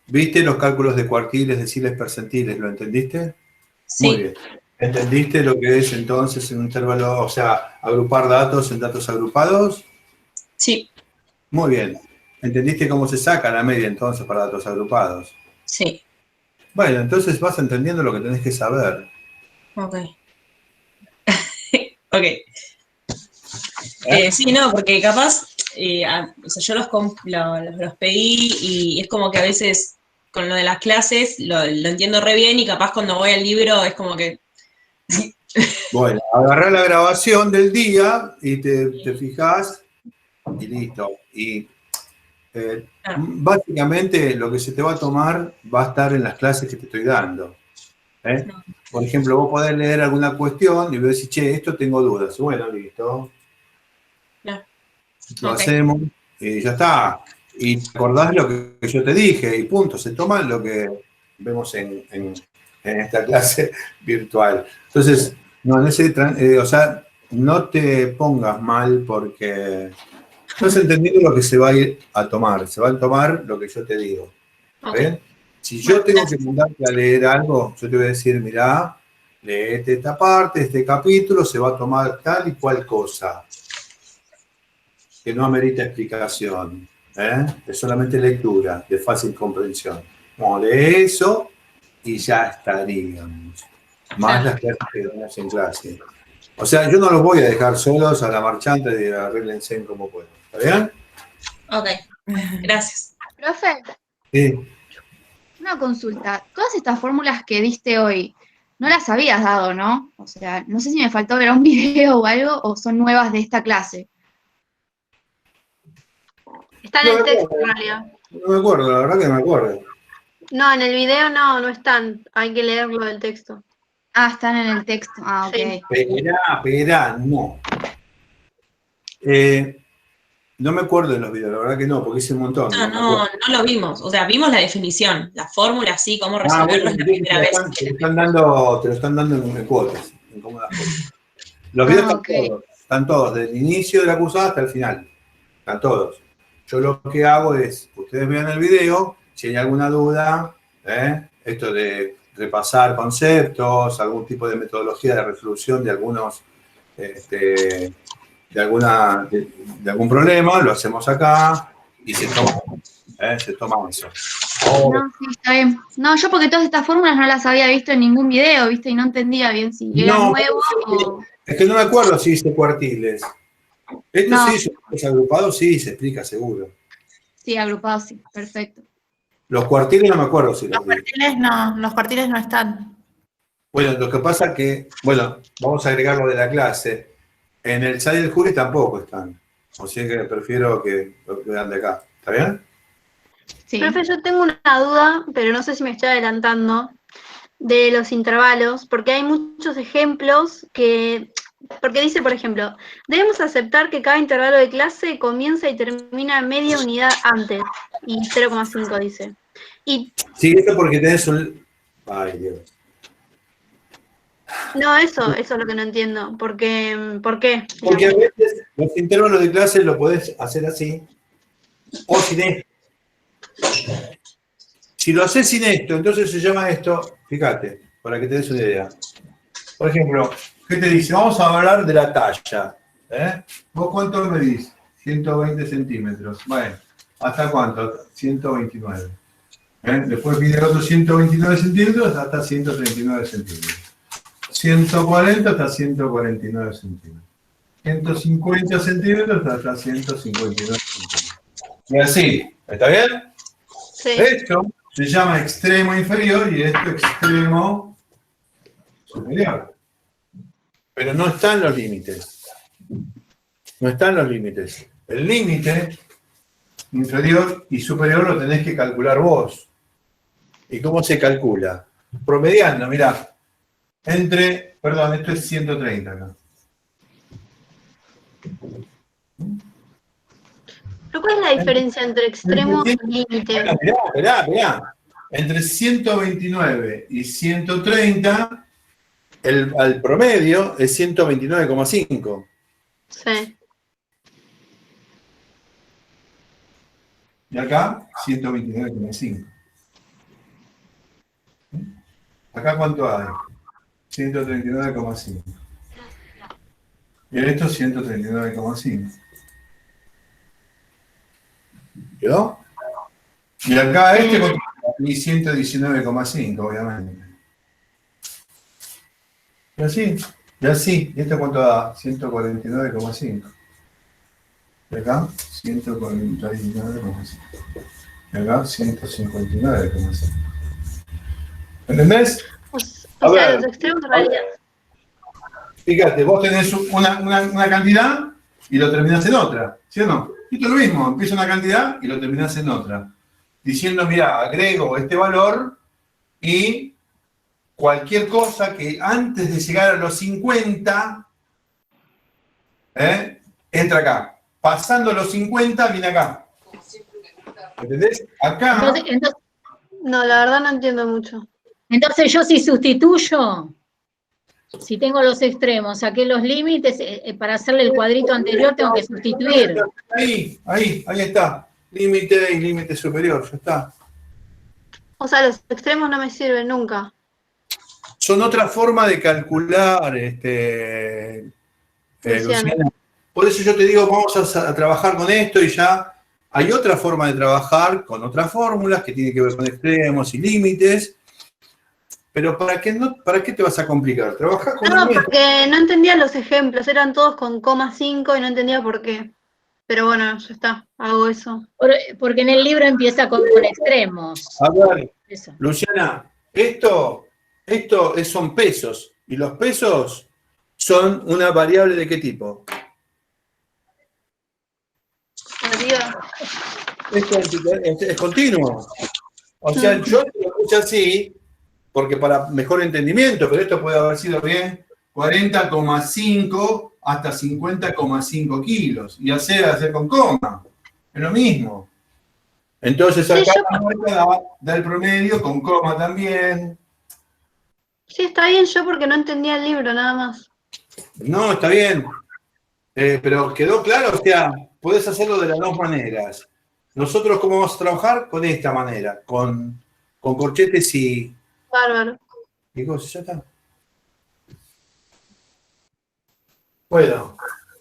¿Viste los cálculos de cuartiles, deciles, percentiles? ¿Lo entendiste? Sí. Muy bien. ¿Entendiste lo que es entonces un intervalo, o sea, agrupar datos en datos agrupados? Sí. Muy bien. ¿Entendiste cómo se saca la media entonces para datos agrupados? Sí. Bueno, entonces vas entendiendo lo que tenés que saber. Ok. Ok. Sí, no, porque capaz, o sea, yo los pedí y es como que a veces con lo de las clases lo entiendo re bien y capaz cuando voy al libro es como que... Bueno, agarrá la grabación del día y te fijás y listo. Y básicamente lo que se te va a tomar va a estar en las clases que te estoy dando. Por ejemplo, vos podés leer alguna cuestión y vos decís, che, esto tengo dudas. Bueno, listo. Lo hacemos y ya está. y te acordás lo que yo te dije, y punto, se toma lo que vemos en esta clase virtual. Entonces, no, o sea, no te pongas mal porque no has entendido lo que se va a ir a tomar. Se va a tomar lo que yo te digo. ¿Ven? Si yo tengo que mandarte a leer algo, yo te voy a decir, mirá, léete esta parte, este capítulo, se va a tomar tal y cual cosa. Que no amerita explicación. Es solamente lectura, de fácil comprensión. Como lee eso y ya estaríamos. Más las clases que damos en clase. O sea, yo no los voy a dejar solos a la marchante de arréglense como puedan. ¿Está bien? Ok, gracias. Profe, Sí. una consulta. Todas estas fórmulas que diste hoy, no las habías dado, ¿no? O sea, no sé si me faltó ver un video o algo, o son nuevas de esta clase. Está en el texto, en realidad. No me acuerdo, la verdad que no me acuerdo. No, en el video no están. Hay que leerlo del texto. Ah, están en el texto. Ah, ok. Sí. Esperá, no. No me acuerdo de los videos, la verdad que no, porque hice un montón. No lo vimos. O sea, vimos la definición, la fórmula, así, cómo resolverlo bueno, la primera vez. te lo están dando en cuotas, en cómodas cuotas. Los videos están todos, desde el inicio de la cursada hasta el final. Están todos. Yo lo que hago es, ustedes vean el video, si hay alguna duda, esto de repasar conceptos, algún tipo de metodología de resolución de algunos, de algún problema, lo hacemos acá y se toma eso. No, sí, está bien. No, yo porque todas estas fórmulas no las había visto en ningún video, ¿viste? Y no entendía bien si era nuevo o... Es que no me acuerdo si hice cuartiles. Esto No. sí, los agrupados sí, se explica seguro. Sí, agrupados, sí, perfecto. Los cuartiles no me acuerdo si los vi. Los cuartiles no están. Bueno, lo que pasa que, bueno, vamos a agregarlo de la clase. En el chat del jury tampoco están. O sea que prefiero que lo vean de acá. ¿Está bien? Sí. Profe, yo tengo una duda, pero no sé si me estoy adelantando, de los intervalos, porque hay muchos ejemplos porque dice, por ejemplo, debemos aceptar que cada intervalo de clase comienza y termina media unidad antes, y 0,5 dice. Y Sí, esto porque tenés un... Ay, Dios. no, eso es lo que no entiendo, porque, ¿por qué? Porque a veces los intervalos de clase lo podés hacer así, o sin esto. Si lo haces sin esto, entonces se llama esto, fíjate, para que te des una idea. Por ejemplo, ¿qué te dice? Vamos a hablar de la talla. ¿Vos cuánto medís? 120 centímetros. Bueno, ¿hasta cuánto? 129. Después viene el otro 129 centímetros hasta 139 centímetros. 140 hasta 149 centímetros. 150 centímetros hasta 159 centímetros. Y así, ¿está bien? Sí. Esto se llama extremo inferior y esto extremo superior. Pero no están los límites. No están los límites. El límite inferior y superior lo tenés que calcular vos. ¿Y cómo se calcula? Promediando, mirá. Perdón, esto es 130 acá. ¿Pero cuál es la diferencia entre extremo y límite? Mirá. Entre 129 y 130, el promedio es 129,5. Sí. Y acá, 129,5. ¿Acá cuánto hay? 139,5. Y en esto 139,5. ¿Quedó? Y acá y 119,5, obviamente. Y así. ¿Y esto cuánto da? 149,5. Y acá, 149,5. Y acá, 159,5. ¿Entendés? O sea, los extremos en realidad. Fíjate, vos tenés una cantidad y lo terminás en otra, ¿sí o no? Esto es lo mismo, empieza una cantidad y lo terminás en otra. Diciendo, mira, agrego este valor y cualquier cosa que antes de llegar a los 50, entra acá. Pasando los 50, viene acá. ¿Entendés? Acá, No, la verdad no entiendo mucho. Entonces yo si sustituyo, si tengo los extremos, saqué los límites, para hacerle el cuadrito anterior tengo que sustituir. ahí está. Límite y límite superior, ya está. O sea, los extremos no me sirven nunca. Son otra forma de calcular, Luciana. Por eso yo te digo, vamos a trabajar con esto y ya hay otra forma de trabajar con otras fórmulas que tienen que ver con extremos y límites. Pero ¿para qué te vas a complicar? Trabaja con No, porque no entendía los ejemplos, eran todos con coma 5 y no entendía por qué. Pero bueno, ya está, hago eso. Porque en el libro empieza con extremos. A ver, Eso. Luciana, esto son pesos. Y los pesos son una variable ¿de qué tipo? Esto es continuo. O sea, yo lo puse así porque para mejor entendimiento, pero esto puede haber sido bien 40,5 hasta 50,5 kilos. Y hacer con coma. Es lo mismo. Entonces acá la marca da el promedio con coma también. Sí, está bien yo porque no entendía el libro, nada más. No, está bien. Pero quedó claro, o sea, podés hacerlo de las dos maneras. Nosotros, ¿cómo vamos a trabajar? Con esta manera, con corchetes y... Bárbaro. Y cosas, ya está. Bueno,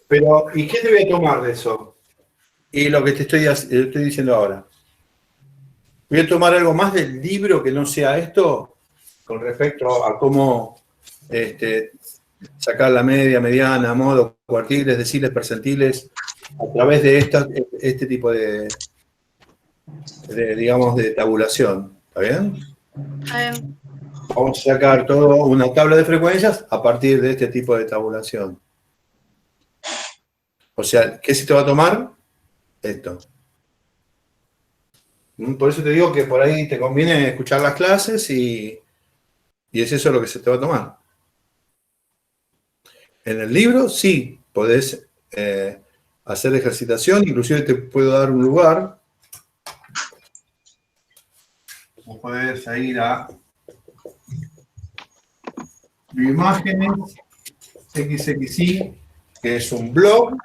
pero ¿y qué te voy a tomar de eso? Y lo que te estoy diciendo ahora. Voy a tomar algo más del libro que no sea esto, con respecto a cómo sacar la media, mediana, modo, cuartiles, deciles, percentiles, a través de este tipo de digamos, de tabulación. ¿Está bien? Vamos a sacar toda una tabla de frecuencias a partir de este tipo de tabulación. O sea, ¿qué se te va a tomar? Esto. Por eso te digo que por ahí te conviene escuchar las clases y es eso lo que se te va a tomar. En el libro sí, podés hacer ejercitación, inclusive te puedo dar un lugar. Vos podés ir a Bioimágenes XXI, que es un blog,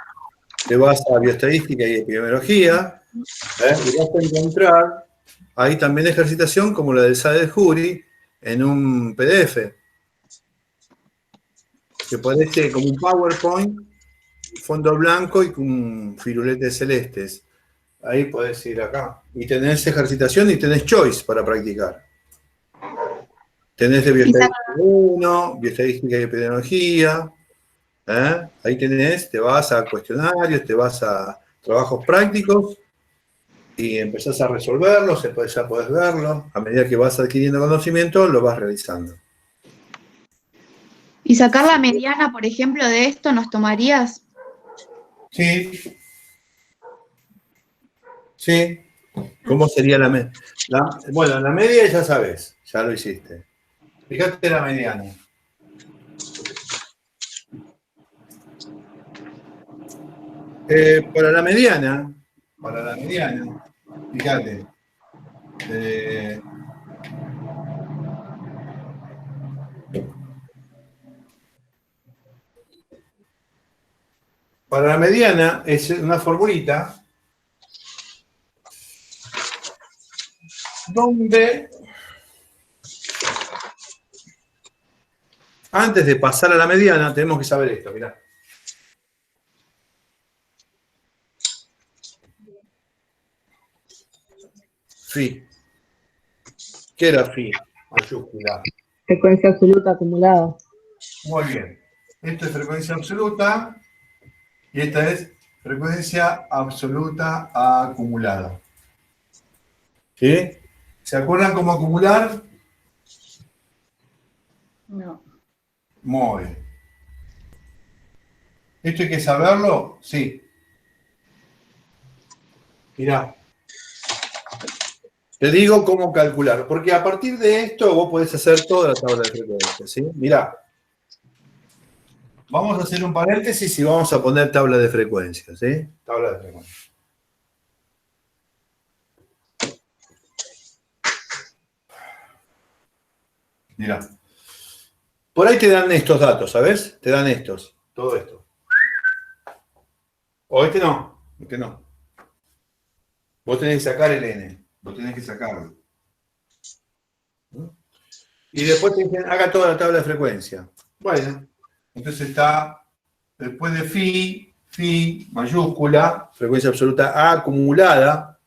te vas a bioestadística y epidemiología, y vas a encontrar ahí también ejercitación como la del Sade-Jury en un PDF, que parece como un PowerPoint, fondo blanco y con firuletes celestes. Ahí podés ir acá. Y tenés ejercitación y tenés choice para practicar. Tenés de bioestadística 1, bioestadística y epidemiología. Ahí tenés, te vas a cuestionarios, te vas a trabajos prácticos y empezás a resolverlos, ya podés verlos. A medida que vas adquiriendo conocimiento, lo vas realizando. ¿Y sacar la mediana, por ejemplo, de esto nos tomarías? Sí. Sí. ¿Cómo sería la media? Bueno, la media ya sabes, ya lo hiciste. Fíjate la mediana. Para la mediana, fíjate. Para la mediana es una formulita donde antes de pasar a la mediana tenemos que saber esto, mirá. Phi. ¿Qué era phi? Mayúscula. Frecuencia absoluta acumulada. Muy bien. Esto es frecuencia absoluta y esta es frecuencia absoluta acumulada. ¿Sí? ¿Se acuerdan cómo acumular? No. Muy bien. ¿Esto hay que saberlo? Sí. Mirá. Te digo cómo calcular, porque a partir de esto vos podés hacer toda la tabla de frecuencias, ¿sí? Mirá. Vamos a hacer un paréntesis y vamos a poner tabla de frecuencias, ¿sí? Tabla de frecuencias. Mirá. Por ahí te dan estos datos, ¿sabes? Te dan estos, todo esto. O este no. Vos tenés que sacar el N. Vos tenés que sacarlo. Y después te dicen, haga toda la tabla de frecuencia. Bueno, entonces está, después de phi mayúscula, frecuencia absoluta A acumulada.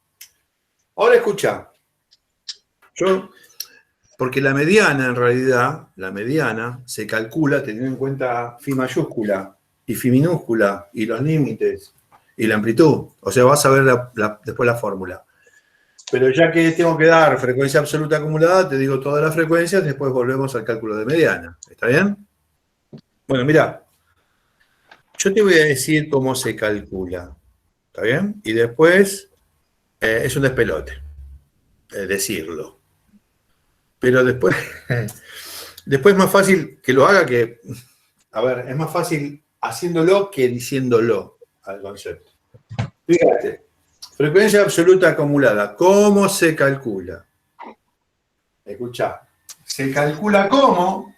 Ahora escucha. Porque la mediana, en realidad, se calcula teniendo en cuenta phi mayúscula y phi minúscula y los límites y la amplitud. O sea, vas a ver después la fórmula. Pero ya que tengo que dar frecuencia absoluta acumulada, te digo todas las frecuencias, después volvemos al cálculo de mediana. ¿Está bien? Bueno, mira, yo te voy a decir cómo se calcula. ¿Está bien? Y después es un despelote decirlo. Pero después es más fácil que lo haga que... A ver, es más fácil haciéndolo que diciéndolo al concepto. Fíjate. Frecuencia absoluta acumulada. ¿Cómo se calcula? Escuchá. Se calcula como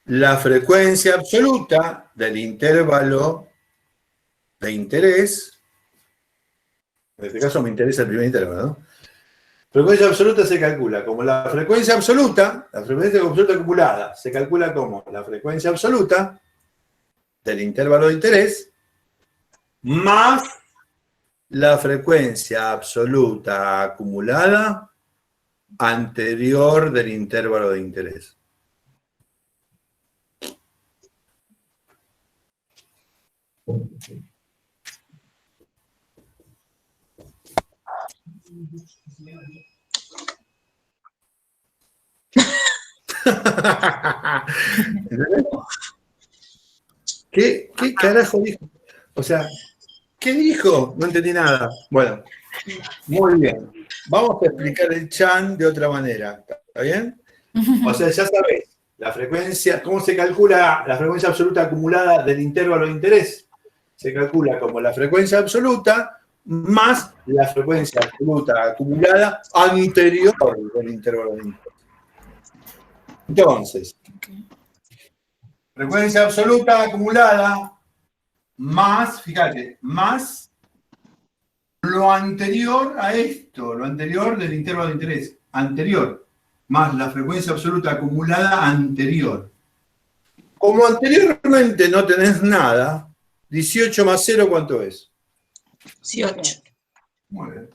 la frecuencia absoluta del intervalo de interés. En este caso me interesa el primer intervalo, ¿no? Frecuencia absoluta se calcula como la frecuencia absoluta acumulada. Se calcula como la frecuencia absoluta del intervalo de interés más la frecuencia absoluta acumulada anterior del intervalo de interés. ¿Qué carajo dijo? O sea, ¿qué dijo? No entendí nada. Bueno, muy bien. Vamos a explicar el chan de otra manera. ¿Está bien? O sea, ya sabés, la frecuencia, ¿cómo se calcula la frecuencia absoluta acumulada del intervalo de interés? Se calcula como la frecuencia absoluta más la frecuencia absoluta acumulada anterior del intervalo de interés. Entonces, frecuencia absoluta acumulada más, fíjate, más lo anterior a esto, lo anterior del intervalo de interés, anterior, más la frecuencia absoluta acumulada anterior. Como anteriormente no tenés nada, 18 más 0, ¿cuánto es? 18. Muy bien.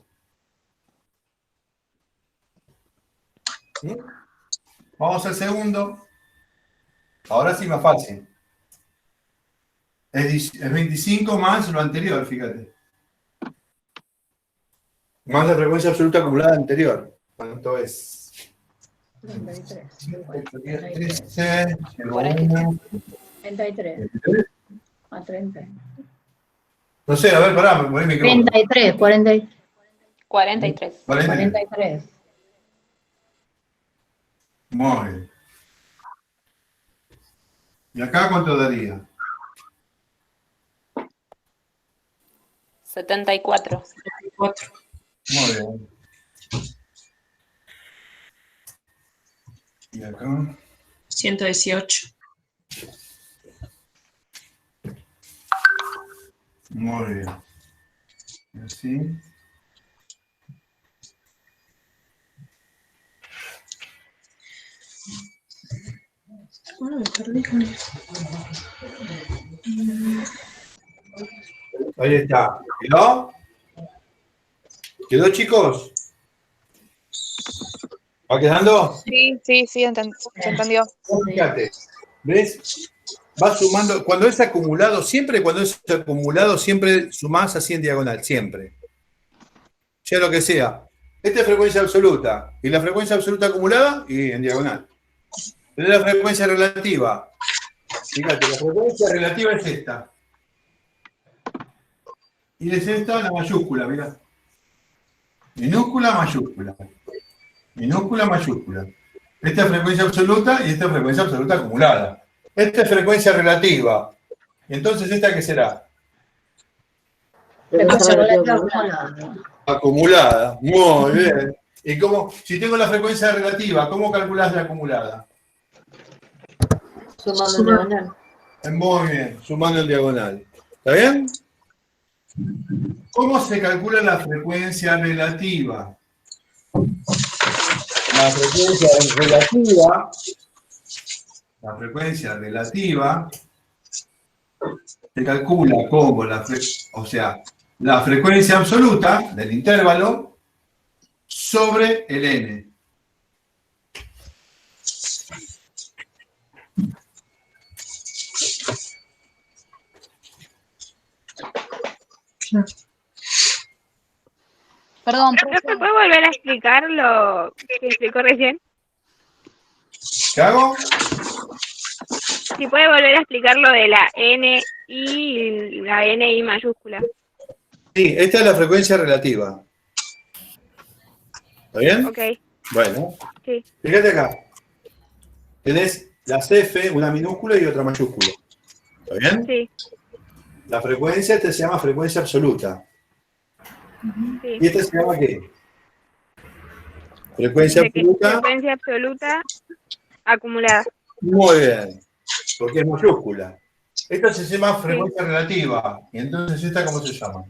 Vamos al segundo. Ahora sí más fácil. Es 25 más lo anterior, fíjate. Más la frecuencia absoluta acumulada anterior. ¿Cuánto es? 33. 33. A 30. No sé, a ver, pará, me poné mi micrófono. 33, 43. 43. Muy bien. ¿Y acá cuánto daría? 74. Muy bien. ¿Y acá? 118. Muy bien. Y así. Bueno, me perdí con eso. Ahí está. ¿Quedó? ¿Quedó, chicos? ¿Va quedando? Sí, se entendió. Fíjate, ¿ves? Va sumando, cuando es acumulado, siempre sumás así en diagonal, siempre. Sea lo que sea. Esta es frecuencia absoluta. Y la frecuencia absoluta acumulada, y en diagonal. Tenés la frecuencia relativa. Fíjate, la frecuencia relativa es esta. Y es esta la mayúscula, mirá. Minúscula, mayúscula. Minúscula, mayúscula. Esta es frecuencia absoluta y esta es frecuencia absoluta acumulada. Esta es frecuencia relativa. Y entonces, ¿esta qué será? Frecuencia relativa acumulada. Acumulada. Muy bien. ¿Y cómo, si tengo la frecuencia relativa, cómo calculás la acumulada? Sumando en diagonal. Muy bien, sumando en diagonal. ¿Está bien? ¿Cómo se calcula la frecuencia relativa? La frecuencia relativa se calcula como la frecuencia absoluta del intervalo sobre el n. Perdón, ¿Profe, ¿puedo volver a explicar lo que explicó recién? ¿Qué hago? Si puede volver a explicar lo de la N y la NI mayúscula. Sí, esta es la frecuencia relativa. ¿Está bien? Ok, Bueno, sí. fíjate acá. Tenés las F, una minúscula y otra mayúscula. ¿Está bien? Sí. La frecuencia esta se llama frecuencia absoluta. Sí. ¿Y esta se llama qué? Frecuencia absoluta. Frecuencia absoluta acumulada. Muy bien. Porque es mayúscula. Esta se llama frecuencia relativa. Y entonces, ¿esta cómo se llama?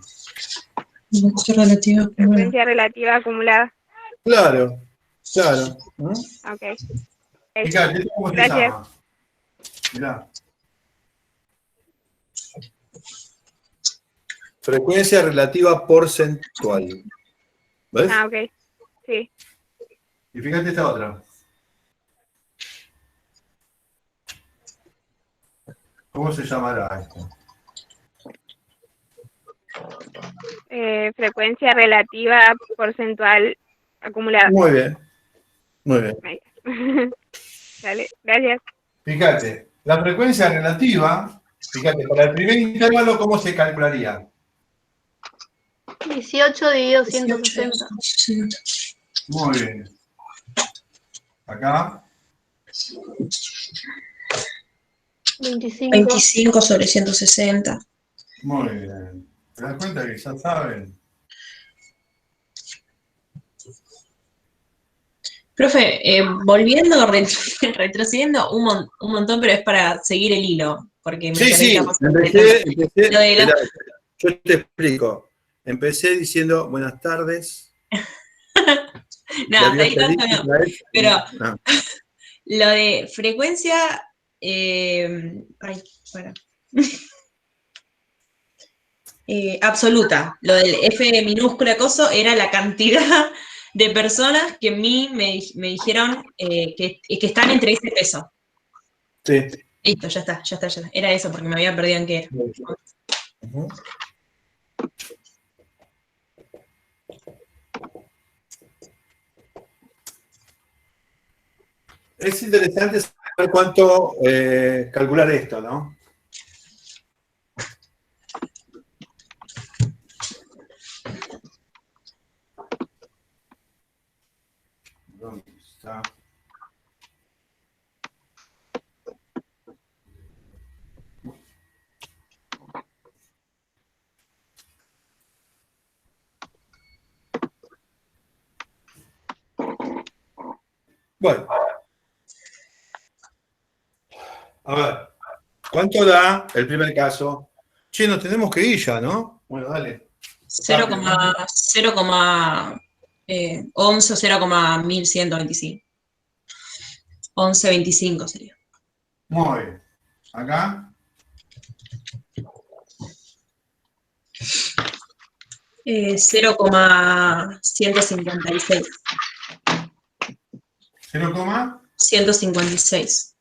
Frecuencia relativa acumulada. Claro, claro. Ok. Fíjate, ¿esto cómo se Gracias. llama? Mirá. Frecuencia relativa porcentual. ¿Ves? Ah, ok. Sí. Y fíjate esta otra. ¿Cómo se llamará esto? Frecuencia relativa porcentual acumulada. Muy bien. Muy bien. Ahí. Dale, gracias. Fíjate, la frecuencia relativa, fíjate, para el primer intervalo, ¿cómo se calcularía? 18 dividido 160. Muy bien. Acá. 25 sobre 160. Muy bien. ¿Te das cuenta que ya saben? Profe, volviendo, retrocediendo un montón, pero es para seguir el hilo, porque me Sí, interesa empecé, lo de la- espera, yo te explico. Empecé diciendo buenas tardes. No, hasta ahí tanto no. Pero Ah, lo de frecuencia, ay, para. Absoluta, lo del F minúscula coso era la cantidad de personas que a mí me dijeron que están entre ese peso. sí. Listo, ya está. Era eso, porque me había perdido en qué era. Ujú. Es interesante saber cuánto calcular esto, ¿no? ¿Dónde está? Bueno. A ver, ¿cuánto da el primer caso? Che, nos tenemos que ir ya, ¿no? Bueno, dale. 0,11 o 0,1125. 1125 sería. Muy bien. Acá. 0,156. 0,156.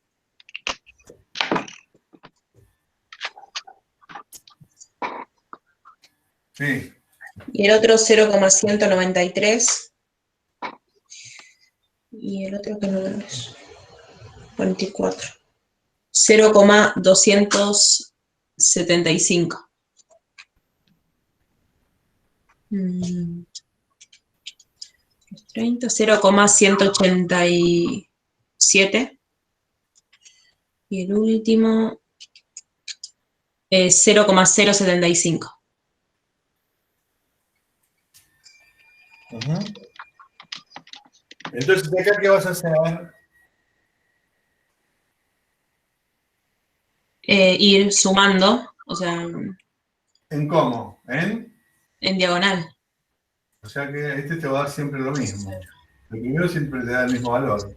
Sí. Y el otro 0,193. Y el otro que no lo es. 44. 0,275. 30, 0,187. Y el último es 0,075. Ujú. Entonces, acá, ¿qué vas a hacer? Ir sumando, o sea, ¿En cómo? en diagonal. O sea que este te va a dar siempre lo mismo. El primero siempre te da el mismo valor.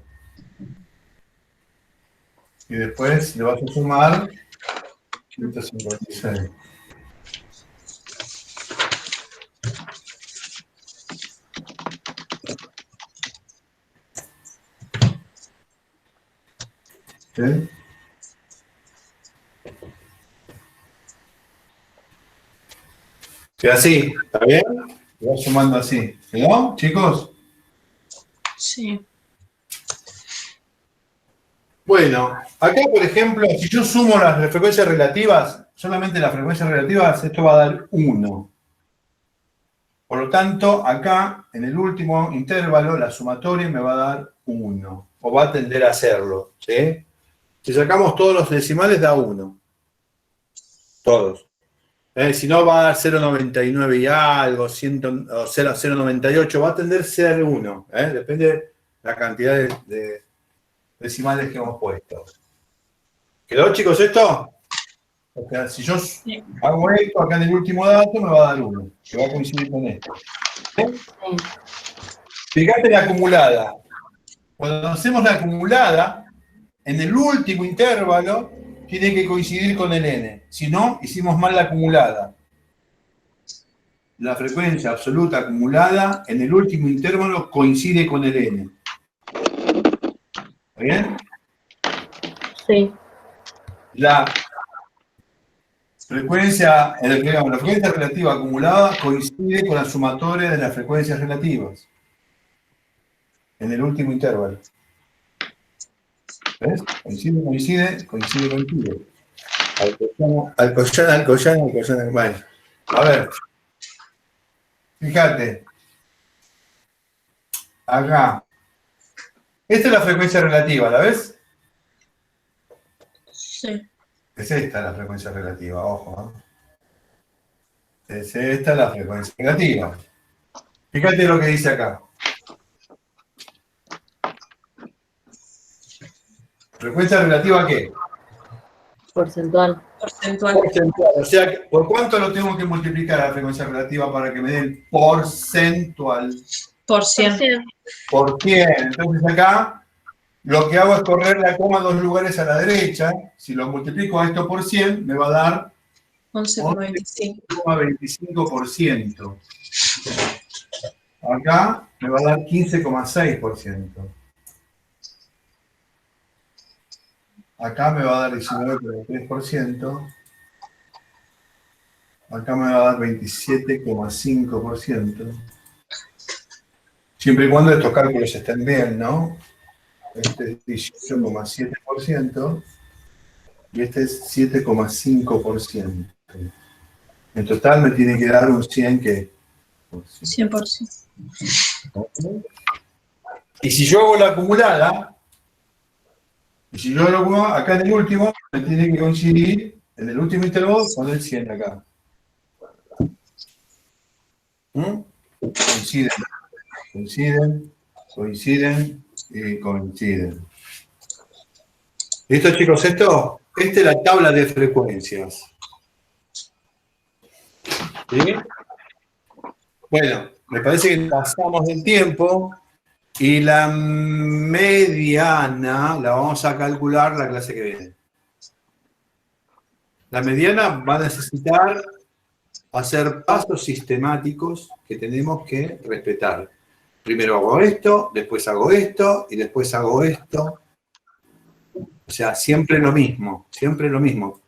Y después le vas a sumar 156. ¿Sí? Y así, ¿está bien? Te vas sumando así. ¿No, chicos? Sí. Bueno, acá por ejemplo, si yo sumo las frecuencias relativas, solamente las frecuencias relativas, esto va a dar 1. Por lo tanto, acá, en el último intervalo, la sumatoria me va a dar 1. O va a tender a hacerlo, ¿sí? Si sacamos todos los decimales, da 1. Todos. Si no, va a dar 0,99 y algo, 0,98, va a tender a ser 1. Depende de la cantidad de decimales que hemos puesto. ¿Quedó, chicos, esto? O sea, si yo hago esto acá en el último dato, me va a dar 1, que va a coincidir con esto. Fíjate la acumulada. Cuando hacemos la acumulada, en el último intervalo, tiene que coincidir con el n. Si no, hicimos mal la acumulada. La frecuencia absoluta acumulada, en el último intervalo, coincide con el n. ¿Está bien? Sí. La frecuencia relativa acumulada coincide con la sumatoria de las frecuencias relativas. En el último intervalo. ¿Ves? Coincide. Alcoyana. Bueno, a ver. Fíjate. Acá. Esta es la frecuencia relativa, ¿la ves? Sí. Es esta la frecuencia relativa, ojo. Es esta la frecuencia relativa. Fíjate lo que dice acá. ¿Frecuencia relativa a qué? Porcentual. Porcentual. O sea, ¿por cuánto lo tengo que multiplicar a la frecuencia relativa para que me dé el porcentual? Por 100. Por 100. Entonces acá lo que hago es correr la coma 2 lugares a la derecha. Si lo multiplico a esto por 100, me va a dar 11,25%. Acá me va a dar 15,6%. Acá me va a dar 19,3%. Acá me va a dar 27,5%. Siempre y cuando estos cálculos estén bien, ¿no? Este es 18,7% y este es 7,5%. En total me tiene que dar un 100 que... 100%. Y si yo hago la acumulada, acá en el último, me tiene que coincidir en el último intervalo con el 100 acá. Coinciden y coinciden. ¿Listo, chicos? Esta es la tabla de frecuencias. ¿Sí? Bueno, me parece que pasamos del tiempo y la mediana la vamos a calcular la clase que viene. La mediana va a necesitar hacer pasos sistemáticos que tenemos que respetar. Primero hago esto, después hago esto y después hago esto. O sea, siempre lo mismo, siempre lo mismo.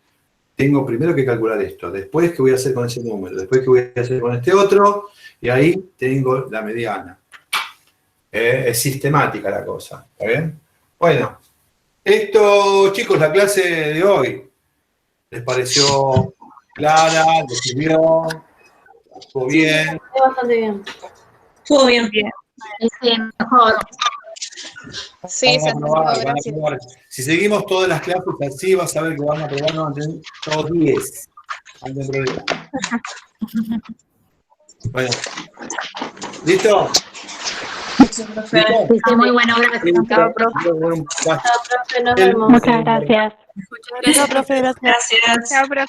Tengo primero que calcular esto, después qué voy a hacer con ese número, después qué voy a hacer con este otro, y ahí tengo la mediana. Es sistemática la cosa, ¿está bien? Bueno, esto, chicos, la clase de hoy, ¿les pareció clara? ¿Les sirvió? ¿Estuvo bien? Bastante bien. Estuvo bien. Sí, mejor. Sí, se entendió, Van a gracias. probar. Si seguimos todas las clases así, vas a ver que van a probar, van a tener todos 10. Bueno, ¿listo? Muy bueno, gracias. Chao, profe. Chao, Chao, profe, nos vemos. Muchas gracias. Chao, profe, gracias. Gracias. Chao, profe.